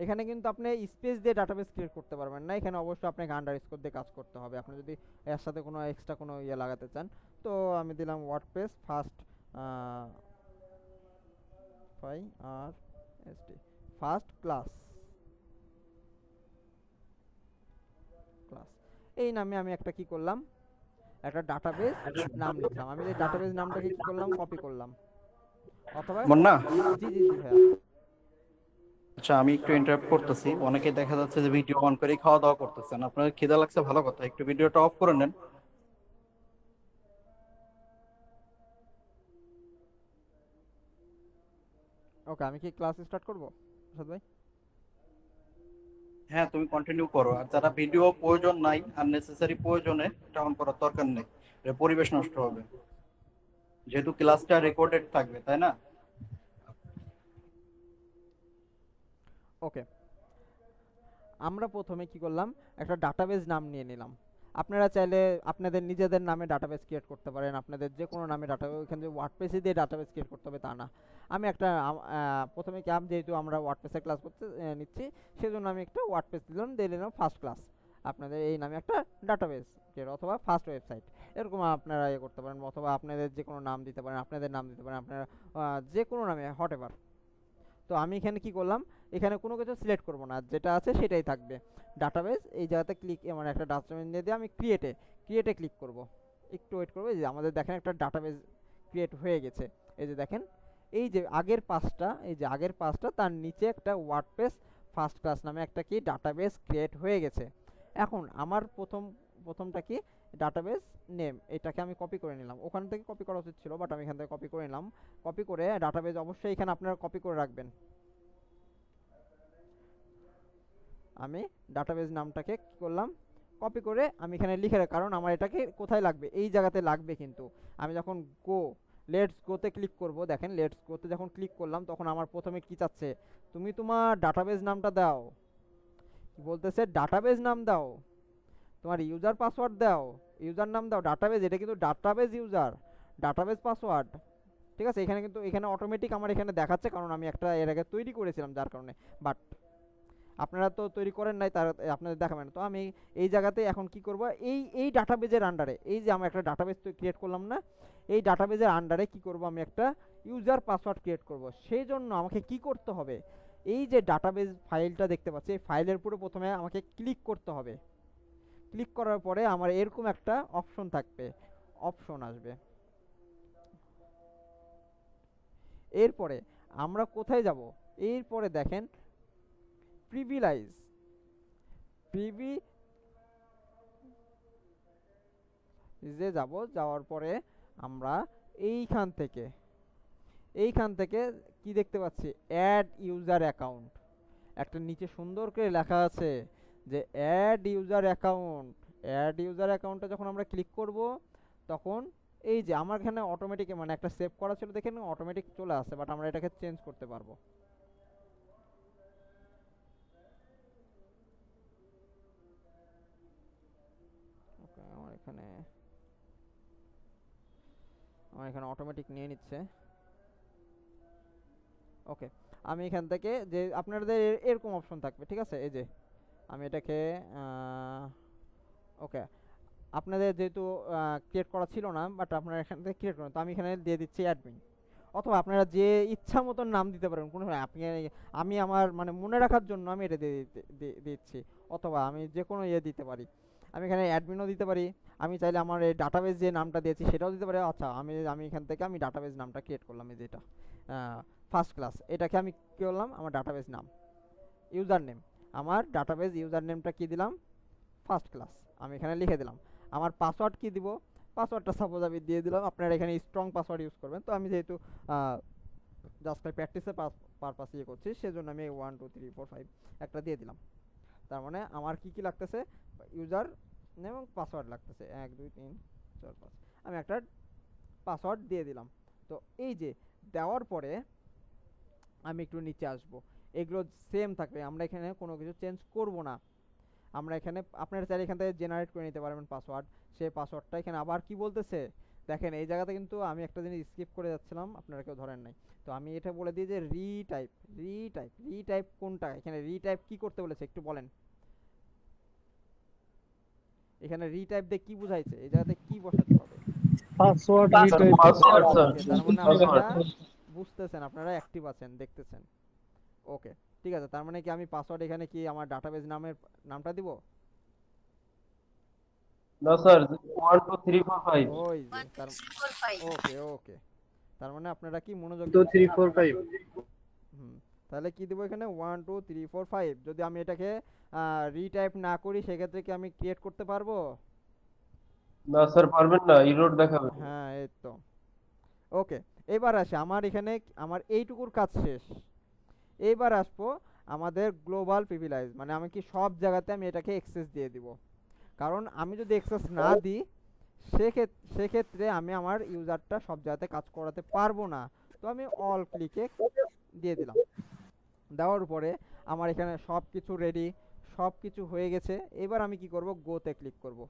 এখানে কিন্তু আপনি স্পেস দিয়ে ডাটাবেস ক্রিয়েট করতে পারবেন না, এখানে অবশ্যই আপনাকে আন্ডারস্কোর দিয়ে কাজ করতে হবে আপনি যদি এর সাথে কোনো এক্সট্রা কোনো ইয়ে লাগাতে চান। তো আমি দিলাম ওয়ার্ডপ্রেস ফার্স্ট ক্লাস, এই নামে আমি একটা কি করলাম? একটা ডাটাবেস নাম লিখলাম। আমি এই ডাটাবেস নামটাকে কি করলাম? কপি করলাম। অথবা মুন্না, জি জি জি ভাইয়া। আচ্ছা আমি একটু ইন্টারাপ্ট করতেছি। অনেকে দেখা যাচ্ছে যে ভিডিও অন করে খাওয়া দাওয়া করতেছেন, আপনার খিদা লাগছে ভালো কথা, একটু ভিডিওটা অফ করে নেন। ওকে, আমি কি ক্লাস স্টার্ট করব আসাদ ভাই? হ্যাঁ তুমি কন্টিনিউ করো, আর যারা ভিডিও প্রয়োজন নাই, আননেসেসারি প্রয়োজনে এটা অন করার দরকার নেই, এটা পরিবেশ নষ্ট হবে, যেহেতু ক্লাসটা রেকর্ডেড থাকবে, তাই না? ওকে, আমরা প্রথমে কি করলাম? একটা ডাটাবেজ নাম নিয়ে নিলাম। আপনারা চাইলে আপনাদের নিজেদের নামে ডাটাবেস ক্রিয়েট করতে পারেন, আপনাদের যে কোনো নামে ডাটাবেস, ওইখানে যে ওয়ার্ডপ্রেসে দিয়ে ডাটাবেস ক্রিয়েট করতে হবে তা না। আমি একটা প্রথমে কি যেহেতু আমরা ওয়ার্ডপ্রেসের ক্লাস করতে নিচ্ছি, সেজন্য আমি একটা ওয়ার্ডপ্রেস দিলাম, দিয়ে দিলাম ফার্স্ট ক্লাস, আপনাদের এই নামে একটা ডাটাবেস অথবা ফার্স্ট ওয়েবসাইট, এরকম আপনারা ইয়ে করতে পারেন, অথবা আপনাদের যে কোনো নাম দিতে পারেন, আপনাদের নাম দিতে পারেন, আপনারা যে কোনো নামে হোয়াট এভার। তো আমি এখানে কি করলাম, এখানে কোনো কিছু সিলেক্ট করব না, যেটা আছে সেটাই থাকবে। ডাটাবেস এই জায়গাতে ক্লিক, মানে একটা ডাটাবেস দিয়ে আমি ক্রিয়েটে ক্লিক করব। একটু ওয়েট করবো, এই যে আমাদের দেখেন একটা ডাটাবেস ক্রিয়েট হয়ে গেছে। এই যে দেখেন, এই যে আগের পাঁচটা তার নিচে একটা ওয়ার্ডপ্রেস ফার্স্ট ক্লাস নামে একটা কি ডাটাবেস ক্রিয়েট হয়ে গেছে। এখন আমার প্রথমটা কি ডাটাবেস নেম, এটাকে আমি কপি করে নিলাম, ওখান থেকে কপি করা উচিত ছিল, বাট আমি এখান থেকে কপি করে নিলাম। কপি করে ডাটাবেস অবশ্যই এখানে আপনারা কপি করে রাখবেন। আমি ডাটাবেস নামটাকে কি করলাম, কপি করে আমি এখানে লিখে রাখ, কারণ আমার এটাকে কোথায় লাগবে, এই জায়গাতে লাগবে। কিন্তু আমি যখন লেটস গোতে ক্লিক করব, দেখেন লেটস গোতে যখন ক্লিক করলাম, তখন আমার প্রথমে কি চাচ্ছে, তুমি তোমার ডাটাবেস নামটা দাও, কি বলতেছে, ডাটাবেস নাম দাও, তোমার ইউজার পাসওয়ার্ড দাও, ইউজার নাম দাও, ডাটাবেস, এটা কিন্তু ডাটাবেস ইউজার, ডাটাবেস পাসওয়ার্ড, ঠিক আছে। এখানে কিন্তু এখানে অটোমেটিক আমার এখানে দেখাচ্ছে, কারণ আমি একটা এর আগে তৈরি করেছিলাম যার কারণে, বাট আপনারা তো তৈরি করেন নাই, তার আপনাদের দেখাবেন। তো আমি এই জায়গাতে এখন কি করব, এই ডাটাবেজের আন্ডারে, এই যে আমরা একটা ডাটাবেস ক্রিয়েট করলাম না, এই ডাটাবেজের আন্ডারে কি করব, আমি একটা ইউজার পাসওয়ার্ড ক্রিয়েট করব। সেই জন্য আমাকে কি করতে হবে, এই যে ডাটাবেস ফাইলটা দেখতে পাচ্ছি, এই ফাইলের উপরে প্রথমে আমাকে ক্লিক করতে হবে। ক্লিক করার পরে আমার এরকম একটা অপশন থাকবে, অপশন আসবে। এরপরে আমরা কোথায় যাব, এরপরে দেখেন প্রিভিলাইজ, প্রিভিলাইজে যাব, যাওয়ার পরে আমরা এইখান থেকে কি দেখতে পাচ্ছি, অ্যাড ইউজার অ্যাকাউন্ট, একটা নিচে সুন্দর করে লেখা আছে যে অ্যাড ইউজার অ্যাকাউন্টে যখন আমরা ক্লিক করব, তখন এই যে আমার এখানে অটোমেটিক, মানে একটা সেভ করা ছিল, দেখেন অটোমেটিক চলে আসছে, বাট আমরা এটাকে চেঞ্জ করতে পারবো। ওকে, আমার এখানে অটোমেটিক নিয়ে নিচ্ছে। ওকে, আমি এখান থেকে যে আপনাদের এরকম অপশন থাকবে, ঠিক আছে। এই যে আমি এটাকে ওকে, আপনাদের যেহেতু ক্রিয়েট করা ছিল না, বাট আপনারা এখান থেকে ক্রিয়েট করেন, তো আমি এখানে দিয়ে দিচ্ছি অ্যাডমিন, অথবা আপনারা যে ইচ্ছা মতন নাম দিতে পারেন, কোনো আমি আমার মানে মনে রাখার জন্য আমি এটা দিচ্ছি, অথবা আমি যে কোনো দিতে পারি। আমি এখানে অ্যাডমিনও দিতে পারি, আমি চাইলে আমার এই ডাটাবেস যে নামটা দিয়েছি সেটাও দিতে পারি। আচ্ছা, আমি এখান থেকে আমি ডাটাবেস নামটা ক্রিয়েট করলাম, এই যেটা ফার্স্ট ক্লাস, এটাকে আমি কী করলাম, আমার ডাটাবেস নাম, ইউজার নেম, আমার ডাটাবেস ইউজার নেমটা কী দিলাম, ফার্স্ট ক্লাস, আমি এখানে লিখে দিলাম। আমার পাসওয়ার্ড কি দিব, পাসওয়ার্ডটা সাপোজ আমি দিয়ে দিলাম, আপনারা এখানে স্ট্রং পাসওয়ার্ড ইউজ করবেন। তো আমি যেহেতু জাস্ট প্র্যাকটিসের পারপাস করছি, সেজন্য আমি 1 2 3 4 5 একটা দিয়ে দিলাম। তার মানে আমার কি লাগতেছে, ইউজার নেম এবং পাসওয়ার্ড লাগতেছে, 1 2 3 4 5, আমি একটা পাসওয়ার্ড দিয়ে দিলাম। তো এই যে দেওয়ার পরে আমি একটু নিচে আসব, এগুলো সেম থাকবে, আমরা এখানে কোনো কিছু চেঞ্জ করব না। আমরা এখানে আপনারা চাইলে এখান থেকে জেনারেট করে নিতে পারবেন পাসওয়ার্ড, সেই পাসওয়ার্ডটা এখানে আবার কি বলতেছে, দেখেন এই জায়গাতে কিন্তু আমি একটা জিনিস স্কিপ করে যাচ্ছিলাম, আপনারা কেউ ধরেন নাই। তো আমি এটা বলে দিই যে রিটাইপ কোনটা, এখানে রিটাইপ কি করতে বলেছে একটু বলেন, এখানে রিটাইপ দিয়ে কি বুঝাইছে, এই জায়গাতে কি বসাতে হবে, পাসওয়ার্ড তার মানে আপনারা বুঝতেছেন, আপনারা অ্যাক্টিভ আছেন, দেখতেছেন। ওকে, ঠিক আছে, তার মানে কি আমি পাসওয়ার্ড এখানে কি আমার ডাটাবেস নামটা দিব, না স্যার 1 2 3 4 5 ওই যে ওকে ওকে, তার মানে আপনারা কি মনোযোগ 2 3 4 5 তাহলে কি দিব এখানে 1 2 3 4 5। যদি আমি এটাকে রিটাইপ না করি, সেক্ষেত্রে কি আমি ক্রিয়েট করতে পারবো, না স্যার পারবেন না, এরর দেখাবে। হ্যাঁ এই তো। ওকে, এবার আসে আমার এখানে আমার এইটুকুর কাজ শেষ। এইবার আসবো আমাদের গ্লোবাল প্রিভিলেজ, মানে আমি কি সব জায়গাতে আমি এটাকে অ্যাক্সেস দিয়ে দিব, কারণ আমি যদি অ্যাক্সেস না দিই, সেক্ষেত্রে আমি আমার ইউজারটা সব জায়গাতে কাজ করাতে পারবো না। তো আমি অল ক্লিকে দিয়ে দিলাম, দেওয়ার পরে আমার এখানে সব কিছু রেডি, সব কিছু হয়ে গেছে। এবার আমি কি করব, গোতে ক্লিক করব।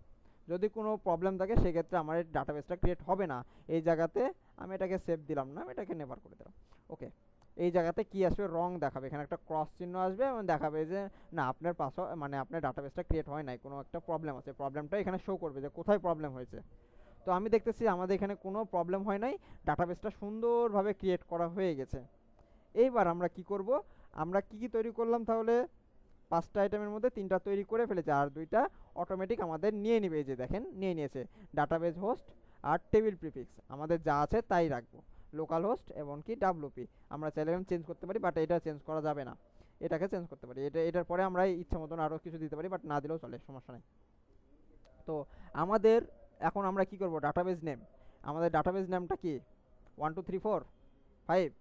যদি কোনো প্রবলেম থাকে সেক্ষেত্রে আমার এই ডাটাবেসটা ক্রিয়েট হবে না। এই জায়গাতে আমি এটাকে সেভ দিলাম না, আমি এটাকে নেভার করে দিলাম। ওকে, এই জায়গাতে কি আসবে, রং দেখাবে, এখানে একটা ক্রস চিহ্ন আসবে এবং দেখাবে যে না আপনার পাসওয়ার্ড মানে আপনার ডাটাবেসটা ক্রিয়েট হয় নাই, কোনো একটা প্রবলেম আছে। প্রবলেমটা এখানে শো করবে যে কোথায় প্রবলেম হয়েছে। তো আমি দেখতেছি আমাদের এখানে কোনো প্রবলেম হয় নাই, ডাটাবেসটা সুন্দরভাবে ক্রিয়েট করা হয়ে গেছে। এইবার আমরা কি করব, আমরা কি কি তৈরি করলাম তাহলে, 5টা আইটেমের মধ্যে 3টা তৈরি করে ফেলেছে, আর 2টা অটোমেটিক আমাদের নিয়ে নিবে। এই যে দেখেন নিয়ে নিয়েছে, ডাটাবেস হোস্ট আর টেবিল প্রিফিক্স আমাদের যা আছে তাই রাখবো, লোকাল হোস্ট এবং কি ডাব্লুপি। আমরা চাইলে চেঞ্জ করতে পারি, বাট এটা চেঞ্জ করা যাবে না, এটাকে চেঞ্জ করতে পারি। এটার পরে আমরা ইচ্ছা মতন আরও কিছু দিতে পারি, বাট না দিলেও চলে, সমস্যা নেই। তো আমাদের এখন আমরা কি করব, ডাটাবেস নেম, আমাদের ডাটাবেস নেমটা কি 1 2 3 4 5,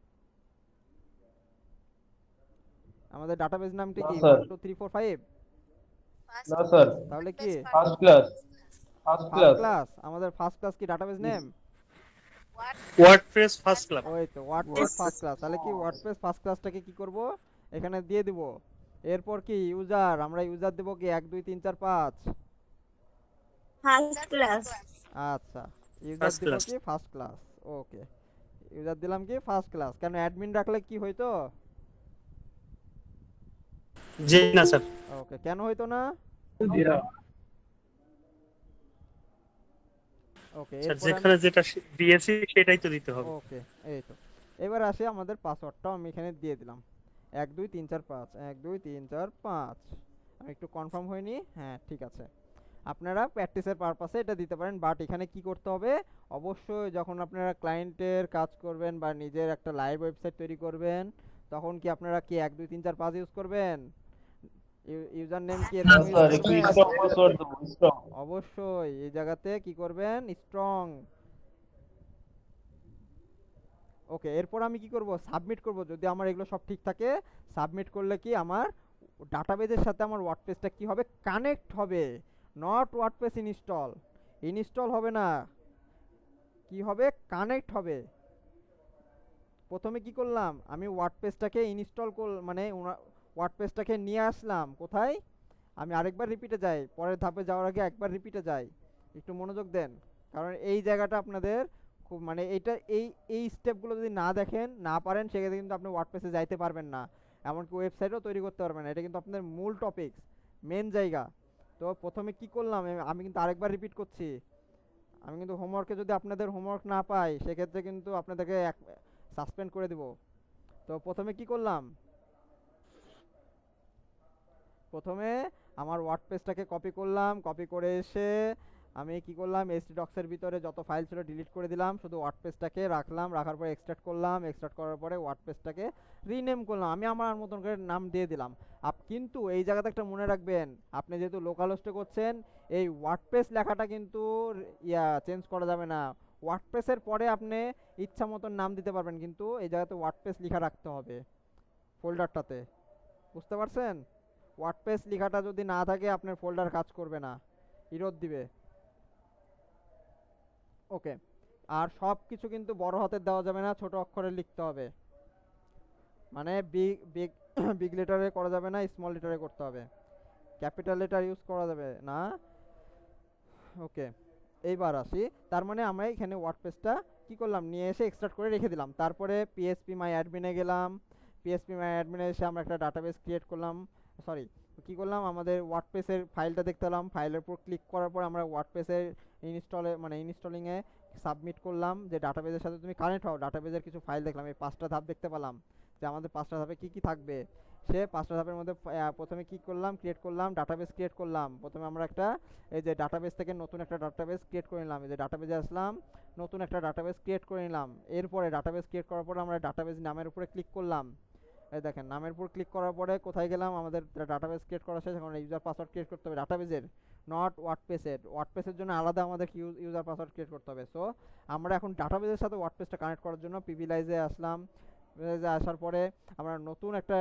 আমাদের ডাটাবেস নামটা না কি স্যার 1 2 3 4 5, না স্যার তাহলে কি first class first first class class, আমাদের ফার্স্ট ক্লাস কি database name, WordPress first class. ওই তো ওয়ার্ডপ্রেস ফার্স্ট ক্লাস। তাহলে কি ওয়ার্ডপ্রেস ফার্স্ট ক্লাসটাকে কি করব, এখানে দিয়ে দিব। এরপর কি ইউজার, আমরা ইউজার দেব কি 1 2 3 4 5, ফার্স্ট ক্লাস। আচ্ছা ইউজার ফার্স্ট দিব ক্লাস। কি ফার্স্ট ক্লাস। ওকে, ইউজার দিলাম কি ফার্স্ট ক্লাস। কেন অ্যাডমিন রাখলে কি হইতো, জি না স্যার। ওকে কেন হইতো না, ওকে স্যার এরপর যেখানে যেটা দিয়েছি সেটাই তো দিতে হবে। ওকে এই তো। এবার আসে আমাদের পাসওয়ার্ডটাও আমি এখানে দিয়ে দিলাম 1 2 3 4 5 1 2 3 4 5। আমি একটু কনফার্ম হইনি, হ্যাঁ ঠিক আছে। আপনারা প্র্যাকটিসের পারপাসে এটা দিতে পারেন, বাট এখানে কি করতে হবে, অবশ্যই যখন আপনারা ক্লায়েন্টের কাজ করবেন বা নিজের একটা লাইভ ওয়েবসাইট তৈরি করবেন, তখন কি আপনারা কি 1 2 3 4 5 ইউজ করবেন, ইউজার নেম কি না এরকম ইউজ স্যার একটু করবেন? স্ট্রং পাসওয়ার্ড দেবো স্ট্রং অবশ্যই এই জায়গাতে কি করবেন, স্ট্রং। ওকে এরপর আমি কি করব, সাবমিট করব। যদি আমার এগুলো সব ঠিক থাকে, সাবমিট করলে কি আমার ডাটাবেজের সাথে আমার ওয়ার্ডপ্রেসটা কি হবে, কানেক্ট হবে। নট ওয়ার্ডপ্রেস ইনস্টল, ইনস্টল হবে না, কি হবে, কানেক্ট হবে। প্রথমে কি করলাম, আমি ওয়ার্ডপ্রেসটাকে ইনস্টল মানে ওয়ার্ডপ্রেসটাকে নিয়ে আসলাম কোথায়, আমি আরেকবার রিপিটে যাই, পরের ধাপে যাওয়ার আগে একবার রিপিটে যাই, একটু মনোযোগ দেন। কারণ এই জায়গাটা আপনাদের খুব মানে এইটা এই স্টেপগুলো যদি না দেখেন না পারেন, সেক্ষেত্রে কিন্তু আপনি ওয়ার্ডপ্রেসে যাইতে পারবেন না, এমনকি ওয়েবসাইটও তৈরি করতে পারবেন না। এটা কিন্তু আপনাদের মূল টপিকস, মেন জায়গা। তো প্রথমে কি করলাম, আমি কিন্তু আরেকবার রিপিট করছি। আমি কিন্তু হোমওয়ার্কে যদি আপনাদের হোমওয়ার্ক না পাই, সেক্ষেত্রে কিন্তু আপনাদেরকে সাসপেন্ড করে দিব। তো প্রথমে কি করলাম, প্রথমে আমার ওয়ার্ডপ্রেসটাকে কপি করলাম, কপি করে এসে আমি কি করলাম, ডক্সের ভিতরে যত ফাইল ছিল ডিলিট করে দিলাম, শুধু ওয়ার্ডপ্রেসটাকে রাখলাম, রাখার পরে এক্সট্রাক্ট করলাম, এক্সট্রাক্ট করার পরে ওয়ার্ডপ্রেসটাকে রিনেম করলাম, আমি আমার মতন করে নাম দিয়ে দিলাম। কিন্তু এই জায়গাতে একটা মনে রাখবেন, আপনি যেহেতু লোকাল হোস্টে করছেন, এই ওয়ার্ডপ্রেস লেখাটা কিন্তু চেঞ্জ করা যাবে না। ওয়ার্ডপ্রেসের পরে আপনি ইচ্ছা মতন নাম দিতে পারবেন, কিন্তু এই জায়গাতে ওয়ার্ডপ্রেস লেখা রাখতে হবে ফোল্ডারটাতে, বুঝতে পারছেন? ওয়ার্ডপ্রেস লেখাটা যদি না থাকে আপনার ফোল্ডার কাজ করবে না, ইরোর দিবে। ওকে, আর সব কিছু কিন্তু বড় হাতের দেওয়া যাবে না, ছোট অক্ষরে লিখতে হবে। মানে বিগ বিগ বিগ লেটারে করা যাবে না, স্মল লেটারে করতে হবে, ক্যাপিটাল লেটার ইউজ করা যাবে না। ওকে, এইবার আসি। তার মানে আমরা এখানে ওয়ার্ডপ্রেসটা কি করলাম, নিয়ে এসে এক্সট্রাক্ট করে রেখে দিলাম। তারপরে পিএসপি মাই অ্যাডমিনে গেলাম, পিএসপি মাই অ্যাডমিনে এসে আমরা একটা ডাটাবেস ক্রিয়েট করলাম, সরি কি করলাম, আমাদের ওয়ার্ডপ্রেসের ফাইলটা দেখতে পেলাম, ফাইলের উপর ক্লিক করার পর আমরা ওয়ার্ডপ্রেসের ইনস্টলিংয়ে সাবমিট করলাম যে ডাটাবেজের সাথে তুমি কানেক্ট হও। ডাটাবেজের কিছু ফাইল দেখলাম, এই 5টা ধাপ দেখতে পেলাম যে আমাদের 5টা ধাপে কি কি থাকবে। সে 5টা ধাপের মধ্যে প্রথমে কি করলাম, ক্রিয়েট করলাম, ডাটাবেস ক্রিয়েট করলাম। প্রথমে আমরা একটা এই যে ডাটাবেস থেকে নতুন একটা ডাটাবেস ক্রিয়েট করে নিলাম, এই যে ডাটাবেজে আসলাম, নতুন একটা ডাটাবেস ক্রিয়েট করে নিলাম। এরপরে ডাটাবেস ক্রিয়েট করার পরে আমরা ডাটাবেস নামের উপরে ক্লিক করলাম। এই দেখেন নামের উপর ক্লিক করার পরে কোথায় গেলাম, আমাদের ডাটাবেস ক্রিয়েট করা শেষ, এখন ইউজার পাসওয়ার্ড ক্রিয়েট করতে হবে ডাটাবেজের, নট ওয়ার্ডপ্রেসের। ওয়ার্ডপ্রেসের জন্য আলাদা আমাদের ইউজার পাসওয়ার্ড ক্রিয়েট করতে হবে। সো আমরা এখন ডাটাবেজের সাথে ওয়ার্ডপ্রেসটা কানেক্ট করার জন্য পিভিলাইজে আসলাম। পিভিলাইজে আসার পরে আমরা নতুন একটা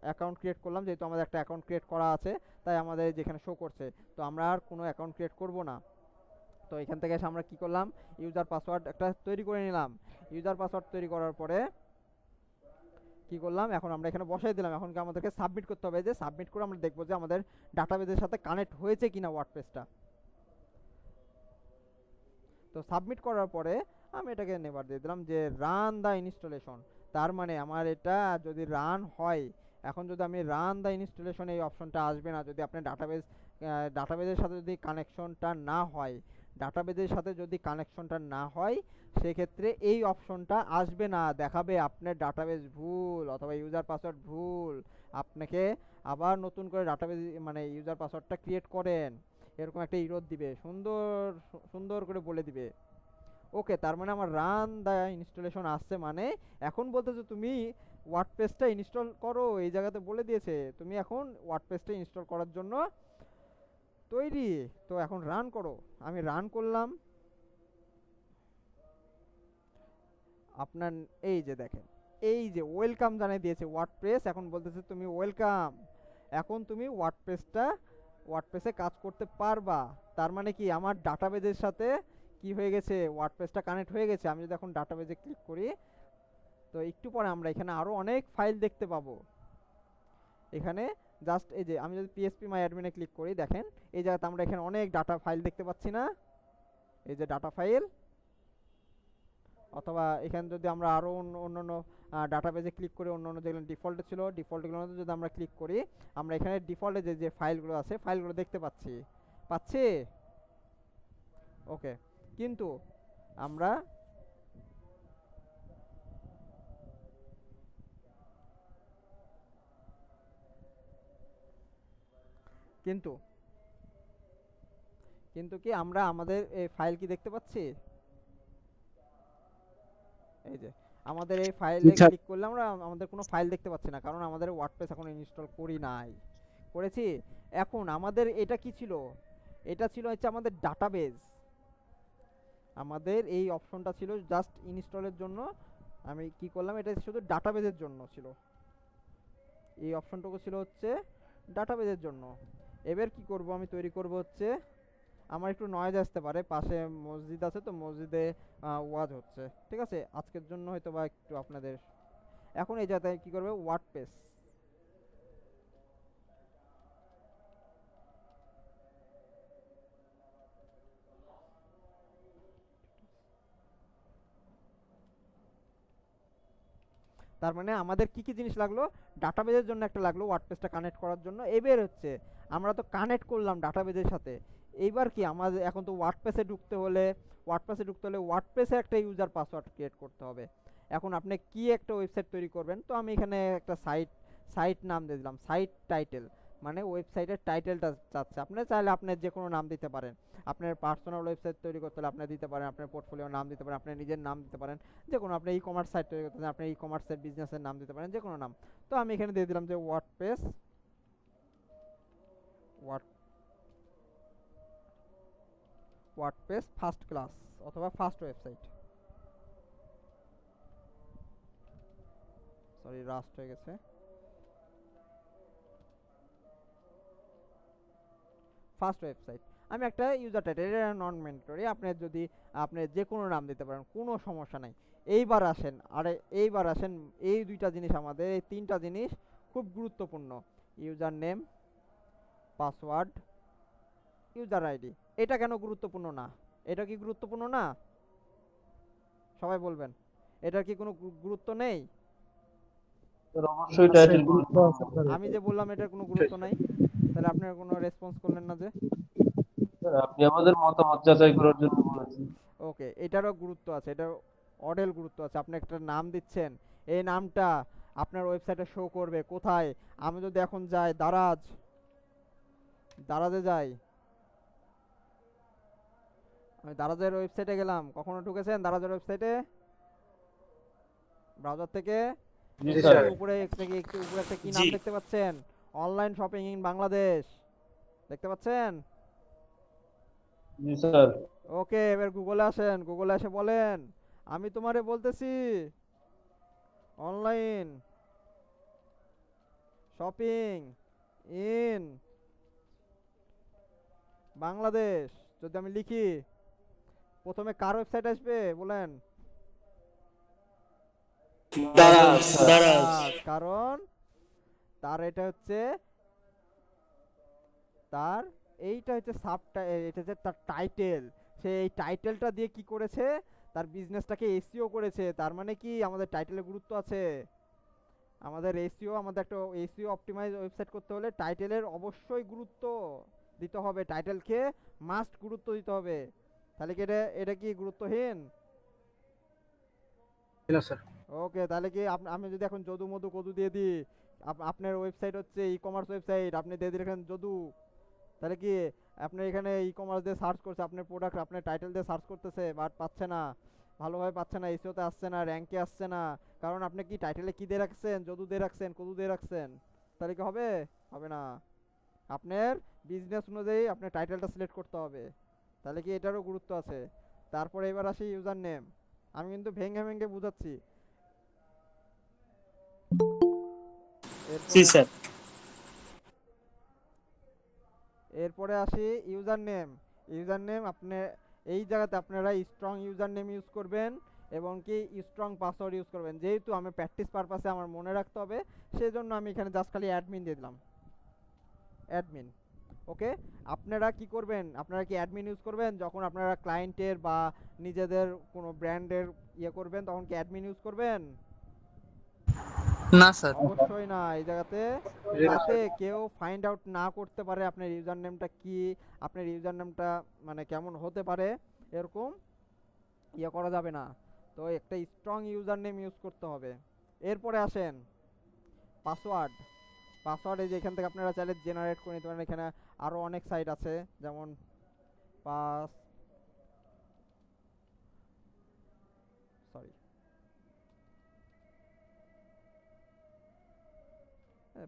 অ্যাকাউন্ট ক্রিয়েট করলাম, যেহেতু আমাদের একটা অ্যাকাউন্ট ক্রিয়েট করা আছে তাই আমাদের যেখানে শো করছে, তো আমরা আর কোনো অ্যাকাউন্ট ক্রিয়েট করব না। তো এখান থেকে এসে আমরা কি করলাম, ইউজার পাসওয়ার্ড একটা তৈরি করে নিলাম। ইউজার পাসওয়ার্ড তৈরি করার পরে কি করলাম, এখন আমরা এখানে বসাই দিলাম। এখন কি আমাদেরকে সাবমিট করতে হবে, যে সাবমিট করে আমরা দেখবো যে আমাদের ডাটাবেজের সাথে কানেক্ট হয়েছে কিনা ওয়ার্ডপ্রেসটা। তো সাবমিট করার পরে আমি এটাকে নেভার দিয়ে দিলাম যে রান দ্য ইনস্টলেশন। তার মানে আমার এটা যদি রান হয়, এখন যদি আমি রান দ্য ইনস্টলেশন এই অপশনটা আসবে না যদি আপনার ডাটাবেজের সাথে যদি কানেকশনটা না হয়, ডাটাবেজের সাথে যদি কানেকশনটা না হয় সেক্ষেত্রে এই অপশনটা আসবে না, দেখাবে আপনার ডাটাবেজ ভুল অথবা ইউজার পাসওয়ার্ড ভুল, আপনাকে আবার নতুন করে ডাটাবেজ মানে ইউজার পাসওয়ার্ডটা ক্রিয়েট করেন, এরকম একটা ইরোর দিবে, সুন্দর করে বলে দিবে। ওকে, তার মানে আমার রান দ্য ইনস্টলেশন আসছে, মানে এখন বলতেছে তুমি ওয়ার্ডপ্রেসটা ইনস্টল করো, এই জায়গাতে বলে দিয়েছে তুমি এখন ওয়ার্ডপ্রেসটা ইনস্টল করার জন্য তৈরি। তো এখন রান করো। আমি রান করলাম, আপনার এই যে দেখেন এই যে ওয়েলকাম জানিয়ে দিয়েছে ওয়ার্ডপ্রেস, এখন বলতেছে তুমি ওয়েলকাম, এখন তুমি ওয়ার্ডপ্রেসে কাজ করতে পারবা। তার মানে কি আমার ডাটাবেজের সাথে কি হয়ে গেছে, ওয়ার্ডপ্রেসটা কানেক্ট হয়ে গেছে। আমি যদি এখন ডাটাবেজে ক্লিক করি তো একটু পরে আমরা এখানে আরো অনেক ফাইল দেখতে পাবো। এখানে জাস্ট এই যে আমি যদি পিএসপি মাই অ্যাডমিনে ক্লিক করি, দেখেন এই জায়গাতে আমরা এখানে অনেক ডাটা ফাইল দেখতে পাচ্ছি না, এই যে ডাটা ফাইল। অথবা এখানে যদি আমরা আরো অন্য ডাটাবেজে ক্লিক করি, অন্য যেগুলো ডিফল্টে ছিল ডিফল্টগুলোতে যদি আমরা ক্লিক করি, আমরা এখানে ডিফল্টে যে ফাইলগুলো আছে ফাইলগুলো দেখতে পাচ্ছি। ওকে, কিন্তু আমরা কিন্তু কি আমরা আমাদের এই ফাইল কি দেখতে পাচ্ছি? এই যে আমাদের এই ফাইলে ক্লিক করলে আমরা আমাদের কোনো ফাইল দেখতে পাচ্ছি না, কারণ আমাদের ওয়ার্ডপ্রেস এখন ইনস্টল করেছি। এখন আমাদের এটা কি ছিল, এটা ছিল হচ্ছে আমাদের ডাটাবেজ। আমাদের এই অপশনটা ছিল জাস্ট ইনস্টলের জন্য, আমি কি করলাম এটা শুধু ডাটাবেজের জন্য ছিল, এই অপশনটুকু ছিল হচ্ছে ডাটাবেজের জন্য। এবার কি করব, আমি তৈরি করব হচ্ছে, আমার একটু নয়েজ আসতে পারে, পাশে মসজিদ আছে তো মসজিদে ওয়াজ হচ্ছে, ঠিক আছে, আজকের জন্য হয়তো বা একটু আপনাদের। এখন এই জায়গায় কি করবে, ওয়ার্ডপ্রেস তার মানে আমাদের কি কি জিনিস লাগলো, ডাটাবেজের জন্য একটা লাগলো ওয়ার্ডপ্রেসটা কানেক্ট করার জন্য। এবার হচ্ছে আমরা তো কানেক্ট করলাম ডাটাবেজের সাথে, এইবার কি আমাদের এখন তো ওয়ার্ডপ্রেসে ঢুকতে হলে ওয়ার্ডপ্রেসে একটা ইউজার পাসওয়ার্ড ক্রিয়েট করতে হবে। এখন আপনি কি একটা ওয়েবসাইট তৈরি করবেন, তো আমি এখানে একটা সাইট নাম দিয়ে দিলাম, সাইট টাইটেল, মানে ওয়েবসাইটের টাইটেলটা চাচ্ছে। আপনি চাইলে আপনার যে কোনো নাম দিতে পারেন, আপনার পার্সোনাল ওয়েবসাইট তৈরি করতে হলে আপনি দিতে পারেন, আপনার পোর্টফোলিওর নাম দিতে পারেন, আপনার নিজের নাম দিতে পারেন, যে কোনো আপনি ই কমার্স সাইট তৈরি করতে চান আপনি ই কমার্সের বিজনেসের নাম দিতে পারেন, যে কোনো নাম। তো আমি এখানে দিয়ে দিলাম যে ওয়ার্ডপ্রেস ফার্স্ট ক্লাস অথবা ফার্স্ট ওয়েবসাইট, সরি রাস্ট হয়ে গেছে, ফার্স্ট ওয়েবসাইট। আমি একটা ইউজার টাইটেল, এটা নন ম্যান্ডেটরি, আপনি যদি আপনি যে কোনো নাম দিতে পারেন, কোনো সমস্যা নাই। এইবার আসেন এই দুইটা জিনিস, আমাদের এই তিনটা জিনিস খুব গুরুত্বপূর্ণ, user name, password, user ID. এটা কেন গুরুত্বপূর্ণ না, এটা কি গুরুত্বপূর্ণ না? সবাই বলবেন, এটার কি কোনো গুরুত্ব নেই? স্যার অবশ্যই টাইটেল গুরুত্ব আছে। আমি যে বললাম এটার কোনো গুরুত্ব নাই, তাহলে আপনারা কোনো রেসপন্স করলেন না যে। স্যার আপনি আমাদের মতামত যাচাই করার জন্য বলেছেন। ওকে, এটারও গুরুত্ব আছে, এটার অডেল গুরুত্ব আছে। আপনি একটা নাম দিচ্ছেন, এই নামটা আপনার ওয়েবসাইটে শো করবে কোথায়। আমি যদি এখন যাই দারাজে যাই, আমি দারাজের ওয়েবসাইটে গেলাম, কখনো ঢুকেছেন দারাজের ওয়েবসাইটে ব্রাউজার থেকে? জি স্যার। উপরে একটু উপরে একটা কি নাম দেখতে পাচ্ছেন, অনলাইন শপিং ইন বাংলাদেশ দেখতে পাচ্ছেন? জি স্যার। ওকে, এবার গুগলে আসেন, গুগলে এসে বলেন আমি তোমারে বলতেছি অনলাইন শপিং ইন বাংলাদেশ। যদি আমি লিখি প্রথমে কার ওয়েবসাইট আসবে বলেন? দারাজ। কারণ তার এটা হচ্ছে এইটা হচ্ছে এটা হচ্ছে তার টাইটেল, সে এই টাইটেলটা দিয়ে কি করেছে, তার বিজনেসটাকে এসইও করেছে। তার মানে কি আমাদের টাইটেলের গুরুত্ব আছে। আমাদের এসইও, আমাদের একটা এসইও অপটিমাইজ ওয়েবসাইট করতে হলে টাইটেলের অবশ্যই গুরুত্ব দিতে হবে, টাইটেলকে মাস্ট গুরুত্ব দিতে হবে। তাহলে কি এটা এটা কি গুরুত্বহীন? না স্যার। ওকে, তাহলে কি আমি যদি এখন যদু মধু কদু দিয়ে দিই, আপনার ওয়েবসাইট হচ্ছে ই কমার্স ওয়েবসাইট, আপনি দিয়ে দিলেন যদু, তাহলে কি আপনি এখানে ই কমার্স দিয়ে সার্চ করছে, আপনার প্রোডাক্ট আপনার টাইটেল দিয়ে সার্চ করতেছে, বাট পাচ্ছে না, ভালোভাবে পাচ্ছে না, এসইওতে আসছে না, র্যাঙ্কে আসছে না, কারণ আপনি কি টাইটেলে কি দিয়ে রাখছেন, যদু দিয়ে রাখছেন, কদু দিয়ে রাখছেন। তাহলে কি হবে? হবে না। আপনার বিজনেস অনুযায়ী আপনার টাইটেলটা সিলেক্ট করতে হবে। তাহলে কি এটারও গুরুত্ব আছে। তারপরে এবার আসি ইউজার নেম। আমি কিন্তু ভেঙে ভেঙে বুঝাচ্ছি। জি এরপরে স্যার। এরপরে আসি ইউজার নেম। ইউজার নেম আপনি এই জায়গাতে আপনারা স্ট্রং ইউজার নেম ইউজ করবেন এবং কি স্ট্রং পাসওয়ার্ড ইউজ করবেন। যেহেতু আমি প্র্যাকটিস পারপাসে আমার মনে রাখতে হবে, সেজন্য আমি এখানে জাস্ট খালি অ্যাডমিন দিয়ে দিলাম, অ্যাডমিন। ওকে, আপনারা কি করবেন, আপনারা কি অ্যাডমিন ইউজ করবেন যখন আপনারা ক্লায়েন্টের বা নিজেদের কোনো ব্র্যান্ডের ইয়ে করবেন, তখন কি অ্যাডমিন ইউজ করবেন? না স্যার। অবশ্যই না। এই জায়গাতে যাতে কেউ ফাইন্ড আউট না করতে পারে আপনার ইউজার নেমটা কি, আপনার ইউজার নেমটা মানে কেমন হতে পারে, এরকম ইয়ে করা যাবে না। তো একটা স্ট্রং ইউজার নেম ইউজ করতে হবে। এরপরে আসেন পাসওয়ার্ড। পাসওয়ার্ড এই যে এখান থেকে আপনারা চাইলে জেনারেট করে নিতে পারেন। এখানে আরও অনেক সাইট আছে, যেমন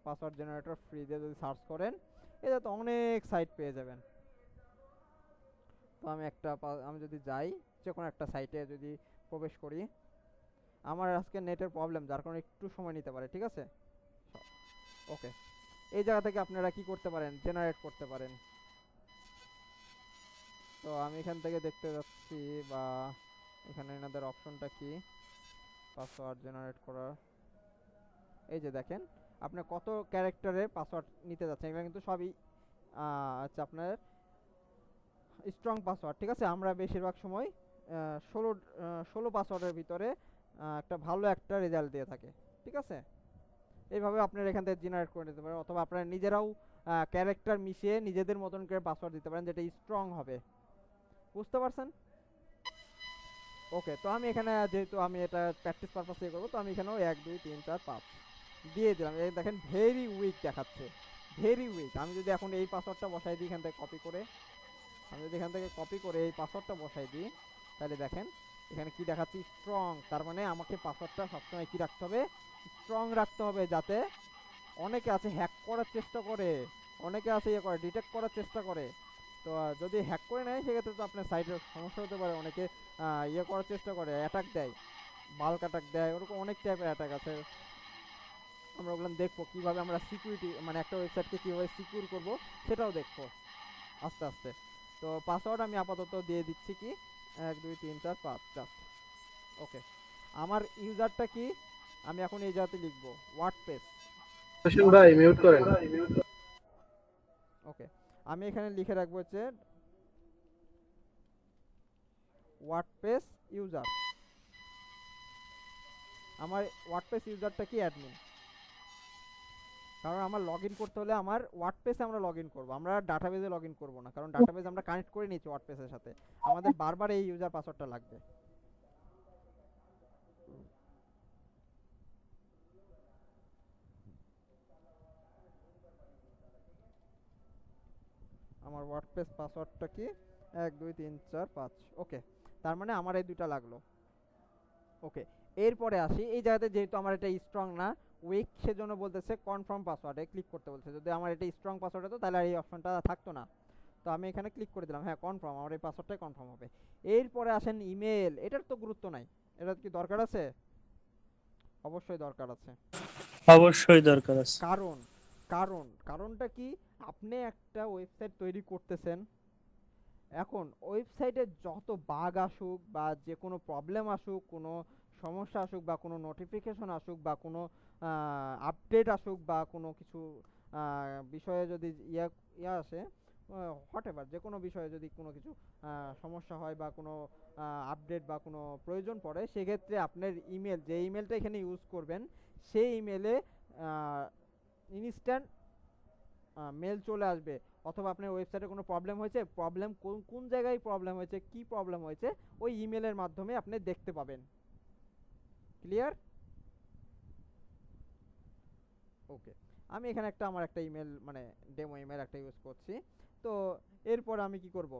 পাসওয়ার্ড জেনারেটর ফ্রি দিয়ে যদি সার্চ করেন, এটা তো অনেক সাইট পেয়ে যাবেন। তো আমি যদি যাই যে কোনো একটা সাইটে যদি প্রবেশ করি, আমার আজকে নেটের প্রবলেম যার কারণে একটু সময় নিতে পারে, ঠিক আছে। ওকে, এই জায়গা থেকে আপনারা কি করতে পারেন, জেনারেট করতে পারেন। তো আমি এখান থেকে দেখতে যাচ্ছি, বা এখানে এনাদের অপশনটা কি, পাসওয়ার্ড জেনারেট করার। এই যে দেখেন আপনি কত ক্যারেক্টারের পাসওয়ার্ড নিতে যাচ্ছেন, এগুলো কিন্তু সবই আচ্ছা আপনার স্ট্রং পাসওয়ার্ড, ঠিক আছে। আমরা বেশিরভাগ সময় 16 পাসওয়ার্ডের ভিতরে একটা ভালো একটা রেজাল্ট দিয়ে থাকে, ঠিক আছে। এইভাবে আপনারা এখান থেকে জেনারেট করে নিতে পারেন, অথবা আপনারা নিজেরাও ক্যারেক্টার মিশিয়ে নিজেদের মতন করে পাসওয়ার্ড দিতে পারেন, যেটা স্ট্রং হবে। বুঝতে পারছেন? ওকে, তো আমি এখানে যেহেতু আমি এটা প্র্যাকটিস পারপাসে করবো, তো আমি এখানেও 1 2 3 4 5 দিয়ে দিলাম। এই দেখেন ভেরি উইক দেখাচ্ছে, ভেরি উইক। আমি যদি এখন এই পাসওয়ার্ডটা বসাই দিই এখান থেকে কপি করে, এই পাসওয়ার্ডটা বসাই দিই, তাহলে দেখেন এখানে কি দেখাচ্ছি, স্ট্রং। তার মানে আমাকে পাসওয়ার্ডটা সবসময় কি রাখতে হবে, স্ট্রং রাখতে হবে, যাতে অনেকে আছে হ্যাক করার চেষ্টা করে, অনেকে আছে ইয়ে করে ডিটেক্ট করার চেষ্টা করে। তো যদি হ্যাক করে নেয় সেক্ষেত্রে তো আপনার সাইটের সমস্যা হতে পারে। অনেকে ইয়ে করার চেষ্টা করে, অ্যাটাক দেয়, বাল্ক অ্যাটাক দেয়, ওরকম অনেক টাইপের অ্যাটাক আছে। আমরা ওগুলো দেখবো কীভাবে আমরা সিকিউরিটি, মানে একটা ওয়েবসাইটকে কীভাবে সিকিউর করবো সেটাও দেখবো আস্তে আস্তে। তো পাসওয়ার্ড আমি আপাতত দিয়ে দিচ্ছি কি 1 2 3 4 5 জাস্ট। ওকে, আমার ইউজারটা কি আমি এখন এই জায়গাতে লিখবো ওয়ার্ডপ্রেস। ভাই মিউট করেন। ওকে, আমি এখানে লিখে রাখবো হচ্ছে ওয়ার্ডপ্রেস ইউজার। আমার ওয়ার্ডপ্রেস ইউজারটা কি অ্যাডমিন, কারণ আমার লগ ইন করতে হলে আমার ওয়ার্ডপ্রেসে আমরা লগ ইন করবো, আমরা ডাটাবেজে লগ ইন করবো না, কারণ ডাটাবেজ আমরা কানেক্ট করে নিচ্ছি ওয়ার্ডপ্রেসের সাথে, আমাদের বারবার এই ইউজার পাসওয়ার্ডটা লাগবে। আমার ওয়ার্ডপ্রেস পাসওয়ার্ডটা কি 1 2 3 4 5। ওকে, তার মানে আমার এই দুটা লাগলো। ওকে, এরপরে আসি এই জায়গাতে, যেহেতু আমার এটা স্ট্রং না উইক, সেজন্য বলতেছে কনফার্ম পাসওয়ার্ডে ক্লিক করতে বলছে। যদি আমার এটা স্ট্রং পাসওয়ার্ড হতো তাহলে আর এই অপশনটা থাকতো না। তো আমি এখানে ক্লিক করে দিলাম, হ্যাঁ কনফার্ম, আমার এই পাসওয়ার্ডটাই কনফার্ম হবে। এরপরে আসেন ইমেল। এটার তো গুরুত্ব নাই, এটা কি দরকার আছে? অবশ্যই দরকার আছে। অবশ্যই দরকার আছে। কারণটা কি, আপনি একটা ওয়েবসাইট তৈরি করতেছেন, এখন ওয়েবসাইটে যত বাগ আসুক বা যে কোনো প্রবলেম আসুক, কোনো সমস্যা আসুক বা কোনো নোটিফিকেশন আসুক বা কোনো আপডেট আসুক বা কোনো কিছু বিষয়ে যদি ইয়া আসে, হোয়াট এভার যে কোনো বিষয়ে যদি কোনো কিছু সমস্যা হয় বা কোনো আপডেট বা কোনো প্রয়োজন পড়ে, সেক্ষেত্রে আপনার ইমেল, যে ইমেলটা এখানে ইউজ করবেন, সেই ইমেলে ইনস্ট্যান্ট মেল চলে আসবে। অথবা আপনার ওয়েবসাইটে কোনো প্রবলেম হয়েছে, প্রবলেম কোন কোন জায়গায় প্রবলেম হয়েছে, কি প্রবলেম হয়েছে, ওই ইমেলের মাধ্যমে আপনি দেখতে পাবেন। ক্লিয়ার? ওকে, আমি এখানে আমার একটা ইমেল মানে ডেমো ইমেল একটা ইউজ করছি। তো এরপর আমি কি করব,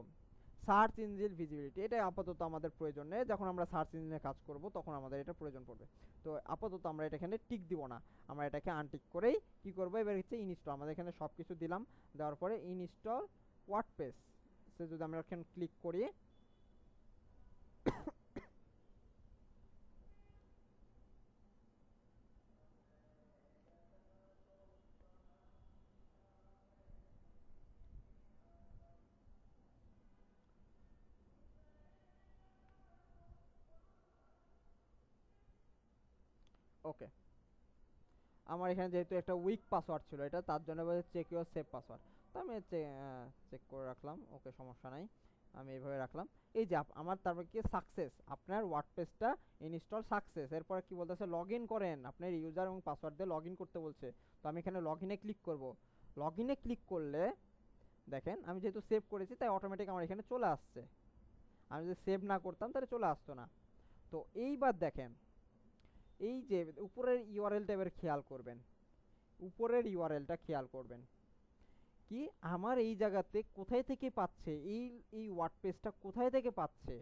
সার্চ ইঞ্জিন ভিজিবিলিটি, এটা আপাতত আমাদের প্রয়োজন নেই। যখন আমরা সার্চ ইঞ্জিনে কাজ করব তখন আমাদের এটা প্রয়োজন পড়বে। তো আপাতত আমরা এটা এখানে টিক দিব না, আমরা এটাকে আনটিক করেই কি করব, এবার হচ্ছে ইনস্টল। আমাদের এখানে সব কিছু দিলাম, দেওয়ার পরে ইনস্টল ওয়ার্ডপ্রেস, সে যদি আমরা এখানে ক্লিক করি, ওকে, আমার এখানে যেহেতু একটা উইক পাসওয়ার্ড ছিল এটা, তার জন্য বলে চেক ইউর সেভ পাসওয়ার্ড। তো আমি চেক করে রাখলাম, ওকে সমস্যা নাই, আমি এইভাবে রাখলাম। এই যে আমার তারপর কি সাকসেস, আপনার ওয়ার্ডপ্রেসটা ইনস্টল সাকসেস। এরপরে কি বলতেছে, লগ ইন করেন, আপনার ইউজার এবং পাসওয়ার্ড দিয়ে লগ ইন করতে বলছে। তো আমি এখানে লগ ইনে ক্লিক করব। লগ ইনে ক্লিক করলে দেখেন আমি যেহেতু সেভ করেছি তাই অটোমেটিক আমার এখানে চলে আসছে। আমি যদি সেভ না করতাম তাহলে চলে আসতো না। তো এইবার দেখেন, এই যে উপরের ইউআরএলটা এবার খেয়াল করবেন, উপরের ইউআরএলটা খেয়াল করবেন কি আমার এই জায়গাতে কোথায় থেকে পাচ্ছে, এই এই ওয়ার্ডপ্রেসটা কোথায় থেকে পাচ্ছে,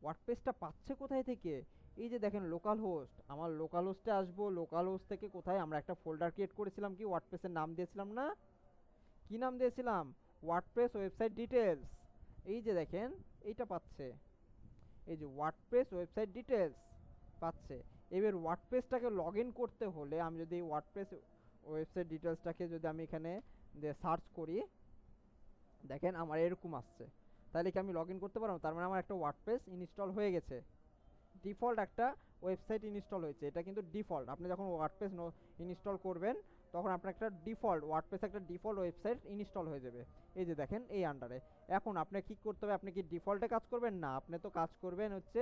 ওয়ার্ডপ্রেসটা পাচ্ছে কোথায় থেকে। এই যে দেখেন লোকাল হোস্ট, আমার লোকাল হোস্টে আসবো, লোকাল হোস্ট থেকে কোথায় আমরা একটা ফোল্ডার ক্রিয়েট করেছিলাম, কি ওয়ার্ডপ্রেসের নাম দিয়েছিলাম না, কি নাম দিয়েছিলাম, ওয়ার্ডপ্রেস ওয়েবসাইট ডিটেলস। এই যে দেখেন এইটা পাচ্ছে, এই যে ওয়ার্ডপ্রেস ওয়েবসাইট ডিটেলস পাচ্ছে। এবার ওয়ার্ডপ্রেসটাকে লগ ইন করতে হলে আমি যদি ওয়ার্ডপ্রেস ওয়েবসাইট ডিটেলসটাকে যদি আমি এখানে সার্চ করি, দেখেন আমার এরকম আসছে। তাহলে কি আমি লগ ইন করতে পারবো? তার মানে আমার একটা ওয়ার্ডপ্রেস ইনস্টল হয়ে গেছে, ডিফল্ট একটা ওয়েবসাইট ইনস্টল হয়েছে। এটা কিন্তু ডিফল্ট, আপনি যখন ওয়ার্ডপ্রেস ইনস্টল করবেন তখন আপনার একটা ডিফল্ট ওয়ার্ডপ্রেস একটা ডিফল্ট ওয়েবসাইট ইনস্টল হয়ে যাবে। এই যে দেখেন এই আন্ডারে। এখন আপনি কি করতে হবে, আপনি কি ডিফল্টে কাজ করবেন না, আপনি তো কাজ করবেন হচ্ছে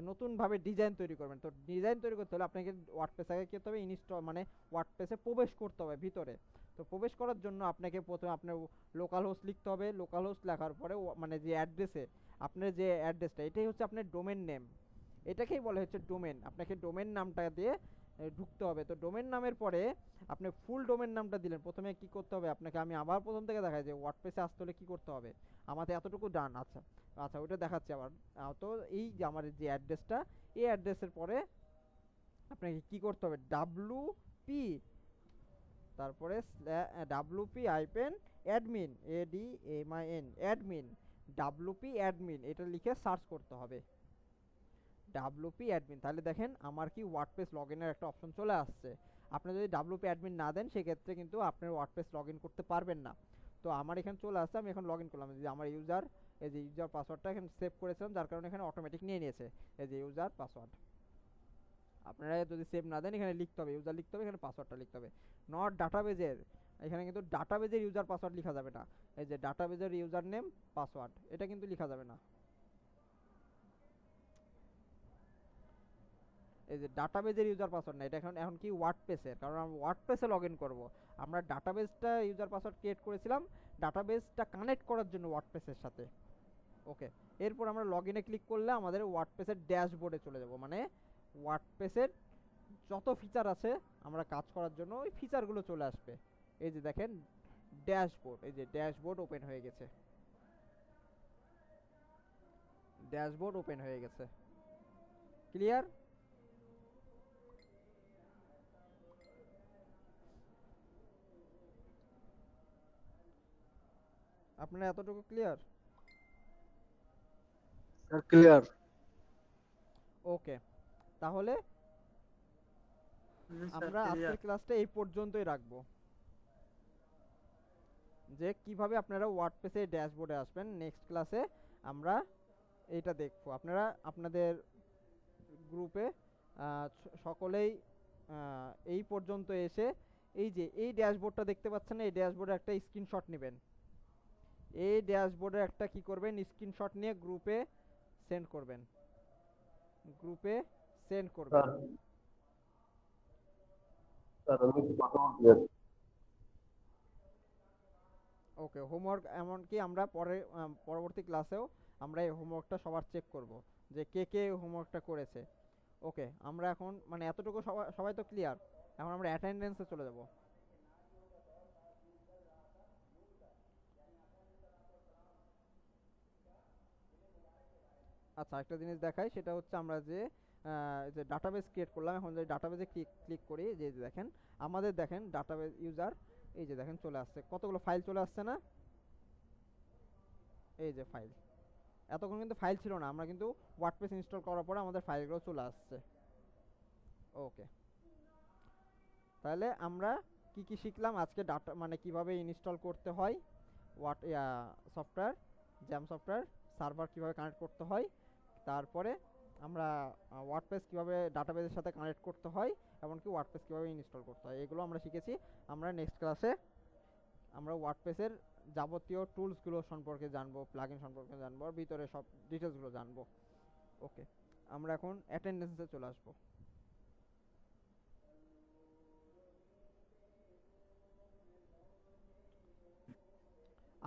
নতুনভাবে ডিজাইন তৈরি করবেন। তো ডিজাইন তৈরি করতে হলে আপনাকে ওয়ার্ডপ্রেস আগে কি করতে হবে, ইনস্টল মানে ওয়ার্ডপ্রেসে প্রবেশ করতে হবে ভিতরে। তো প্রবেশ করার জন্য আপনাকে প্রথমে আপনার লোকাল হোস্ট লিখতে হবে। লোকাল হোস্ট লেখার পরে মানে যে অ্যাড্রেসে আপনার যে অ্যাড্রেসটা, এটাই হচ্ছে আপনার ডোমেন নেম, এটাকেই বলে হচ্ছে ডোমেন। আপনাকে ডোমেন নামটা দিয়ে ঢুকতে হবে। তো ডোমেন নামের পরে আপনি ফুল ডোমেন নামটা দিলেন। প্রথমে কি করতে হবে আপনাকে, আমি আবার প্রথম থেকে দেখাই যে ওয়ার্ডপ্রেসে আসতে হলে কি করতে হবে। আমাদের এতটুকু ডান, আচ্ছা আচ্ছা ওইটা দেখাচ্ছি আবার। তো এই যে আমার যে অ্যাড্রেসটা, এই অ্যাড্রেসের পরে আপনাকে কি করতে হবে, WP তারপরে WP আইপেন admin ADMIN admin WP admin এটা লিখে সার্চ করতে হবে, WP অ্যাডমিন। তাহলে দেখেন আমার কি ওয়ার্ডপ্রেস লগ ইনের একটা অপশন চলে আসছে। আপনি যদি WP অ্যাডমিন না দেন সেক্ষেত্রে কিন্তু আপনার ওয়ার্ডপ্রেস লগ ইন করতে পারবেন না। তো আমার এখানে চলে আসছে, আমি এখন লগ ইন করলাম। যে আমার ইউজার, এই যে ইউজার পাসওয়ার্ডটা এখানে সেভ করেছিলাম, যার কারণে এখানে অটোমেটিক নিয়ে নিয়েছে এই যে ইউজার পাসওয়ার্ড। আপনারা যদি সেভ না দেন এখানে লিখতে হবে ইউজার লিখতে হবে, এখানে পাসওয়ার্ডটা লিখতে হবে। নট ডাটাবেজের, এখানে কিন্তু ডাটাবেজের ইউজার পাসওয়ার্ড লেখা যাবে না। এই যে ডাটাবেজের ইউজার নেম পাসওয়ার্ড এটা কিন্তু লেখা যাবে না। এই যে ডাটাবেজের ইউজার পাসওয়ার্ড না, এটা এখন কি ওয়ার্ডপ্রেসের, কারণ আমরা ওয়ার্ডপ্রেসে লগ ইন করবো। আমরা ডাটাবেসটা ইউজার পাসওয়ার্ড ক্রিয়েট করেছিলাম ডাটাবেসটা কানেক্ট করার জন্য ওয়ার্ডপ্রেসের সাথে। ওকে, এরপর আমরা লগ ইনে ক্লিক করলে আমাদের ওয়ার্ডপ্রেসের ড্যাশবোর্ডে চলে যাব, মানে ওয়ার্ডপ্রেসের যত ফিচার আছে আমরা কাজ করার জন্য ওই ফিচারগুলো চলে আসবে। এই যে দেখেন ড্যাশবোর্ড, এই যে ড্যাশবোর্ড ওপেন হয়ে গেছে, ড্যাশবোর্ড ওপেন হয়ে গেছে। ক্লিয়ার? আপনারা এতটুকু ক্লিয়ার? ক্লিয়ার। ওকে, তাহলে আমরা আজকের ক্লাসটা এই পর্যন্তই রাখবো, যে কিভাবে আপনারা ওয়ার্ডপ্রেসে ড্যাশবোর্ডে আসবেন। নেক্সট ক্লাসে আমরা এইটা দেখবো। আপনারা আপনাদের গ্রুপে সকলেই এই পর্যন্ত এসে এই যে এই ড্যাশবোর্ডটা দেখতে পাচ্ছেন না, এই ড্যাশবোর্ডের একটা স্ক্রিনশট নেবেন। এই ড্যাশবোর্ডের একটা কি করবেন, স্ক্রিনশট নিয়ে গ্রুপে সেন্ড করবেন, গ্রুপে সেন্ড করবেন। স্যার স্যার আমি একটু কথা বলতে চাই। ওকে, হোমওয়ার্ক এমনকি আমরা পরবর্তী ক্লাসেও আমরা এই হোমওয়ার্কটা সবার চেক করব যে কে কে হোমওয়ার্কটা করেছে। ওকে, আমরা এখন মানে এতটুকু সবাই সবাই তো ক্লিয়ার। এখন আমরা অ্যাটেন্ডেন্সে চলে যাব। আচ্ছা, একটা জিনিস দেখাই, সেটা হচ্ছে আমরা যে ডাটাবেস ক্রিয়েট করলাম, এখন যে ডাটাবেসে ক্লিক করি, যে যে দেখেন আমাদের দেখেন ডাটাবেস ইউজার, এই যে দেখেন চলে আসছে, কতগুলো ফাইল চলে আসছে না, এই যে ফাইল। এতক্ষণ কিন্তু ফাইল ছিল না, আমরা কিন্তু ওয়ার্ডপ্রেস ইনস্টল করার পরে আমাদের ফাইলগুলো চলে আসছে। ওকে, তাহলে আমরা কি কি শিখলাম আজকে, ডাটা মানে কিভাবে ইনস্টল করতে হয় সফটওয়্যার, জ্যাম সফটওয়্যার, সার্ভার কিভাবে কানেক্ট করতে হয়, তারপরে আমরা ওয়ার্ডপ্রেস কিভাবে ডাটাবেসের সাথে কানেক্ট করতে হয়, এমনকি ওয়ার্ডপ্রেস কিভাবে ইনস্টল করতে হয়, এগুলো আমরা শিখেছি। আমরা নেক্সট ক্লাসে আমরা ওয়ার্ডপ্রেসের যাবতীয় টুলসগুলো সম্পর্কে জানবো, প্লাগইন সম্পর্কে জানবো, আর ভিতরে সব ডিটেলসগুলো জানবো। ওকে, আমরা এখন অ্যাটেন্ডেন্সে চলে আসবো।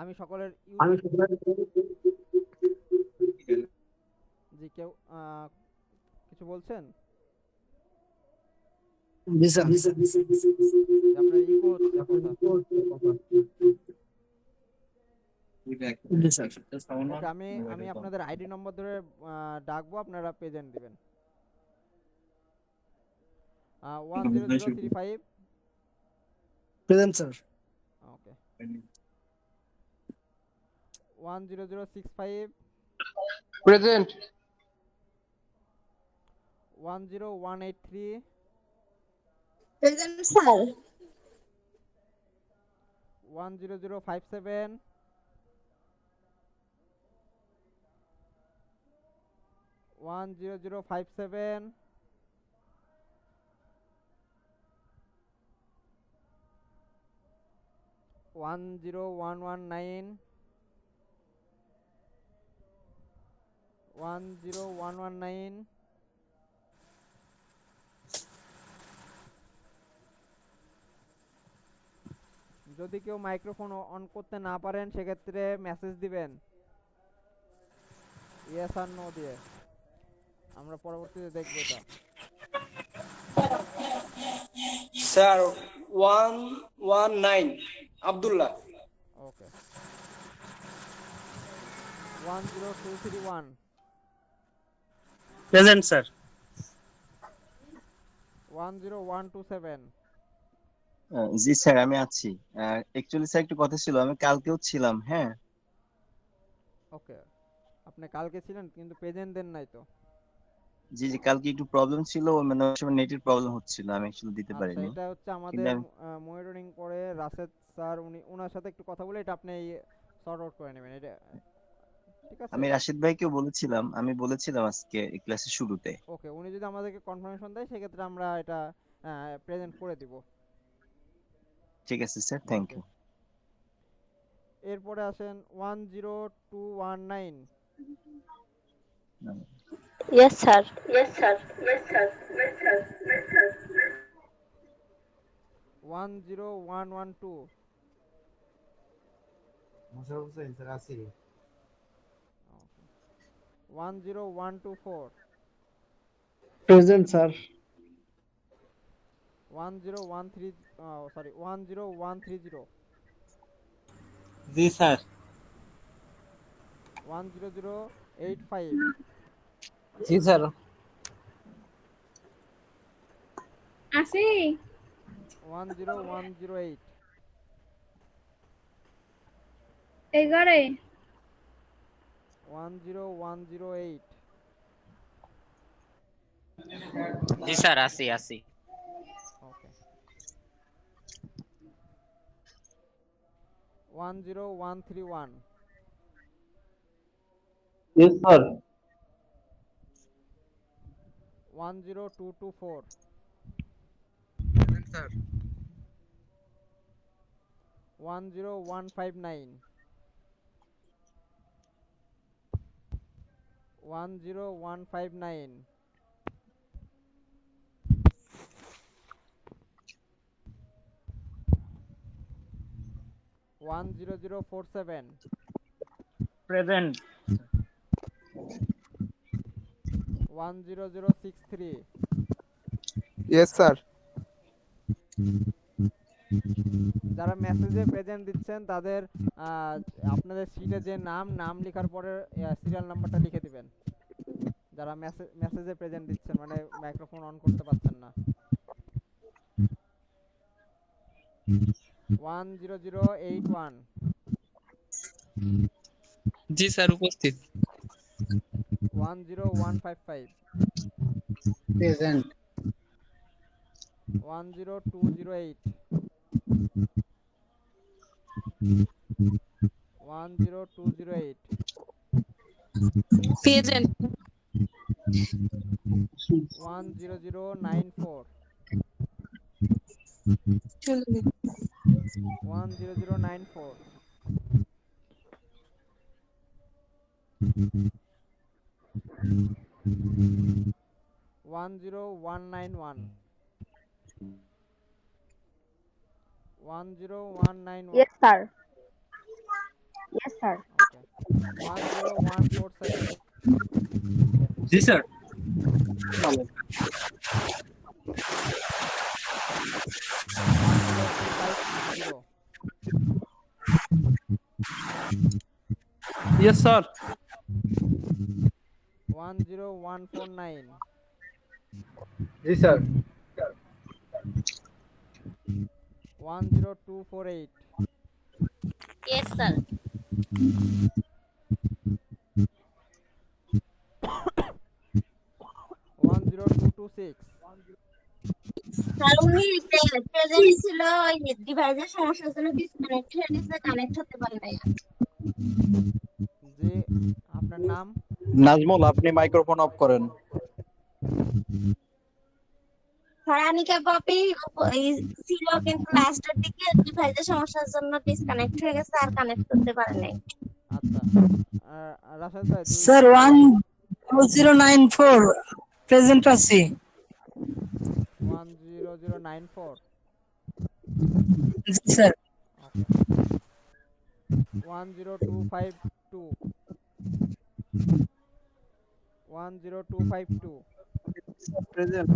আমি সকলের জি, কেউ কিছু বলছেন? জি স্যার। যে আপনার ইকো হচ্ছে কথা। জি স্যার। ওকে, আমি আপনাদের আইডি নম্বর ধরে ডাকবো, আপনারা প্রেজেন্ট দিবেন। 10035। Present sir. Okay, 10065, present 10183, present sir. 10057, 10057, 10119, 10119, যদি কেউ মাইক্রোফোন অন করতে না পারেন সেক্ষেত্রে মেসেজ দিবেন ইয়েস আর নো দিয়ে, আমরা পরবর্তীতে দেখবো এটা। স্যার 119 আব্দুল্লাহ। ওকে, 10231, প্রেজেন্ট স্যার। 10127, জি স্যার আমি আছি। অ্যাকচুয়ালি স্যার একটু কথা ছিল, আমি কালকেও ছিলাম। হ্যাঁ ওকে, আপনি কালকে ছিলেন কিন্তু প্রেজেন্ট দেন নাই তো। জি জি, কালকে একটু প্রবলেম ছিল, মানে ওই সময় নেটের প্রবলেম হচ্ছিল, আমি অ্যাকচুয়ালি দিতে আচ্ছা, পারিনি। এটা হচ্ছে কিন্তু আমাদের আমি মনিটরিং করে রাশেদ স্যার, ওনার সাথে একটু কথা বলে এটা আপনি সর্ট আউট করে নেবেন, এটা ঠিক আছে? আমি রাশিদ ভাইকেও বলেছিলাম, আমি বলেছিলাম আজকে এই ক্লাসের শুরুতে। ওকে, উনি যদি আমাদেরকে কনফার্মেশন দেয় সেক্ষেত্রে আমরা এটা প্রেজেন্ট করে দিব। ঠিক আছে স্যার, থ্যাংক ওকে, ইউ। এরপরে আসেন 10219, ইয়েস স্যার। 10112, 10124, present sir. 10130, জি স্যার। 10085, জি স্যার। আসি 10108, 11 10108, জি স্যার, আসি। ওকে, 10131, yes sir. 10224, present sir. 10159 10159 10047 present 10063 yes sir. যারা মেসেজে প্রেজেন্ট দিচ্ছেন তাদের আপনাদের শিটে যে নাম লেখার পরে সিরিয়াল নাম্বারটা লিখে দিবেন। যারা মেসেজে প্রেজেন্ট দিচ্ছেন মানে মাইক্রোফোন অন করতে পারছেন না। 10081 জি স্যার উপস্থিত। 10155 present 10208 10208 present 10094 10094 10191 10191 yes sir yes sir 10147 জি স্যার। 10250 yes sir. 10149 জি স্যার 10248 ইয়েস স্যার 10226 স্যার উনি প্রেজেন্ট ছিল ওই ডিভাইসের সমস্যার জন্য ডিসকানেক্ট হয়ে গেছে, কানেক্ট হতে পারে নাই। যে আপনার নাম নাজমুল, আপনি মাইক্রোফোন অফ করেন। স্যার আনিকা পপি ছিল কিন্তু লাস্টের দিকে ডিভাইসের সমস্যার জন্য ডিসকানেক্ট হয়ে গেছে আর কানেক্ট করতে পারে নাই। আচ্ছা রাশেদ ভাই স্যার 10094 প্রেজেন্ট আছি। 10094 জি sir 10252 10252 present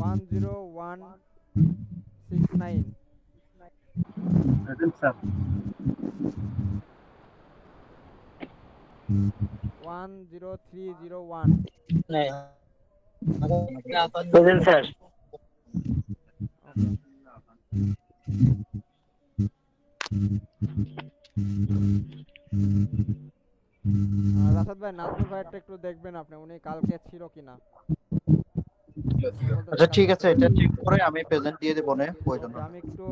10169 present sir. 10301 present sir. Rashad ভাই নাজমুল ভাইয়েরটা একটু দেখবেন আপনি, উনি কালকে ছিল কিনা। আচ্ছা ঠিক আছে, এটা চেক করে আমি প্রেজেন্ট দিয়ে দেবো না প্রয়োজন ওকে, হলে। আমি একটু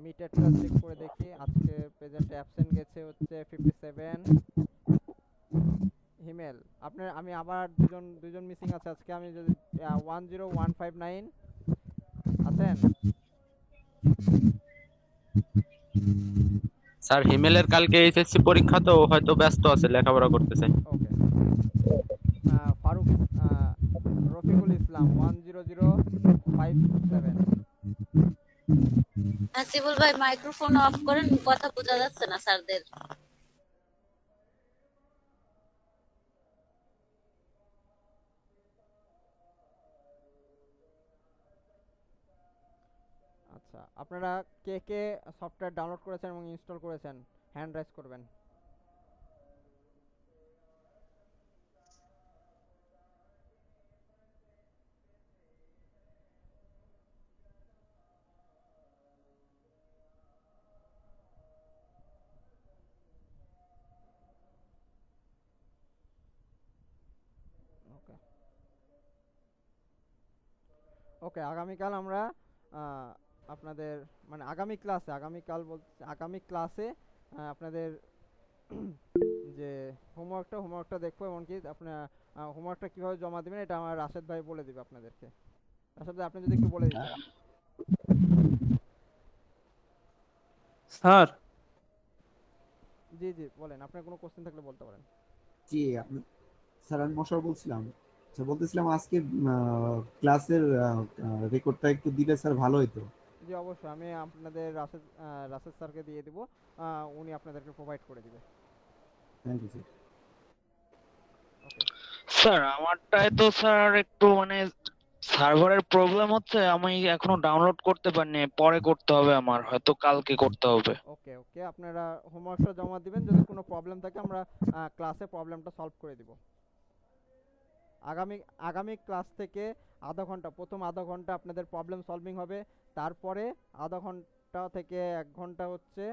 মিটারটা চেক করে দেখি। আজকে প্রেজেন্টে অ্যাবসেন্ট গেছে হচ্ছে 57 হিমেল। আপনার আমি আবার দুজন মিসিং আছে আজকে। আমি যদি 10159 আছেন? স্যার হিমেলের কালকে এইচএসসি পরীক্ষা তো হয়তো ব্যস্ত আছে, লেখাপড়া করতেছে। ওকে। ফারুক রফিকুল ইসলাম 10057 হাসিবুল ভাই মাইক্রোফোন অফ করেন, কথা বোঝা যাচ্ছে না স্যারদের। আচ্ছা, আপনারা কে কে সফটওয়্যার ডাউনলোড করেছেন এবং ইনস্টল করেছেন হ্যান্ড রাইজ করবেন। ওকে ওকে, আগামীকাল আমরা আপনাদের মানে আগামী ক্লাসে আপনাদের যে হোমওয়ার্কটা দেখবো, এমনকি আপনার হোমওয়ার্কটা কীভাবে জমা দেবেন এটা আমার রাশেদ ভাই বলে দিবে আপনাদেরকে। রাশেদ ভাই আপনি যদি একটু বলে দিতেন। স্যার জি জি বলেন, আপনার কোনো কোশ্চেন থাকলে বলতে পারেন। জি স্যার আমি মশার বলছিলাম, স্যার বলতেছিলাম আজকে ক্লাসের রেকর্ডটা একটু দিলে স্যার ভালো হতো। জি অবশ্যই, আমি আপনাদের রাশেদ স্যারকে দিয়ে দিব, উনি আপনাদেরকে প্রোভাইড করে দিবে। Thank you sir. Okay sir আমারটায় তো স্যার একটু মানে সার্ভারের প্রবলেম হচ্ছে, আমি এখনো ডাউনলোড করতে পারিনি, পরে করতে হবে, আমার হয়তো কালকে করতে হবে। ওকে ওকে, আপনারা হোমওয়ার্কটা জমা দিবেন, যদি কোনো প্রবলেম থাকে আমরা ক্লাসে প্রবলেমটা সলভ করে দিব। আগামী আগামী ক্লাস থেকে প্রথম আধা ঘন্টা আপনাদের প্রবলেম সলভিং হবে, তারপরে আধা ঘন্টা থেকে 1 ঘন্টা হচ্ছে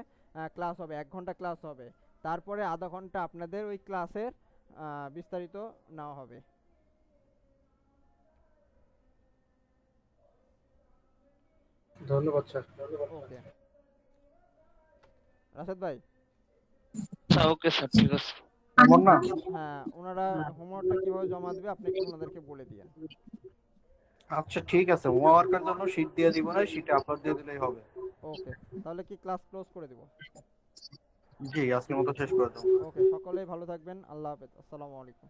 ক্লাস হবে, 1 ঘন্টা ক্লাস হবে, তারপরে আধা ঘন্টা আপনাদের ওই ক্লাসের বিস্তারিত নেওয়া হবে। ধন্যবাদ স্যার। ওকে রাশেদ ভাই। ওকে স্যার, ঠিক আছে। এমন না? হ্যাঁ, ওনারা হোমওয়ার্কটা কিভাবে জমা দিবে আপনি একটু ওনাদেরকে বলে দিয়েন। আচ্ছা ঠিক আছে, হোমওয়ার্কের জন্য শীট দিয়ে দিব না, শীটে আপলোড দিয়ে দিলেই হবে। ওকে, তাহলে কি ক্লাস ক্লোজ করে দিব? জি আজকের মতো শেষ করে দাও। ওকে, সকলেই ভালো থাকবেন, আল্লাহ হাফেজ, আসসালামু আলাইকুম।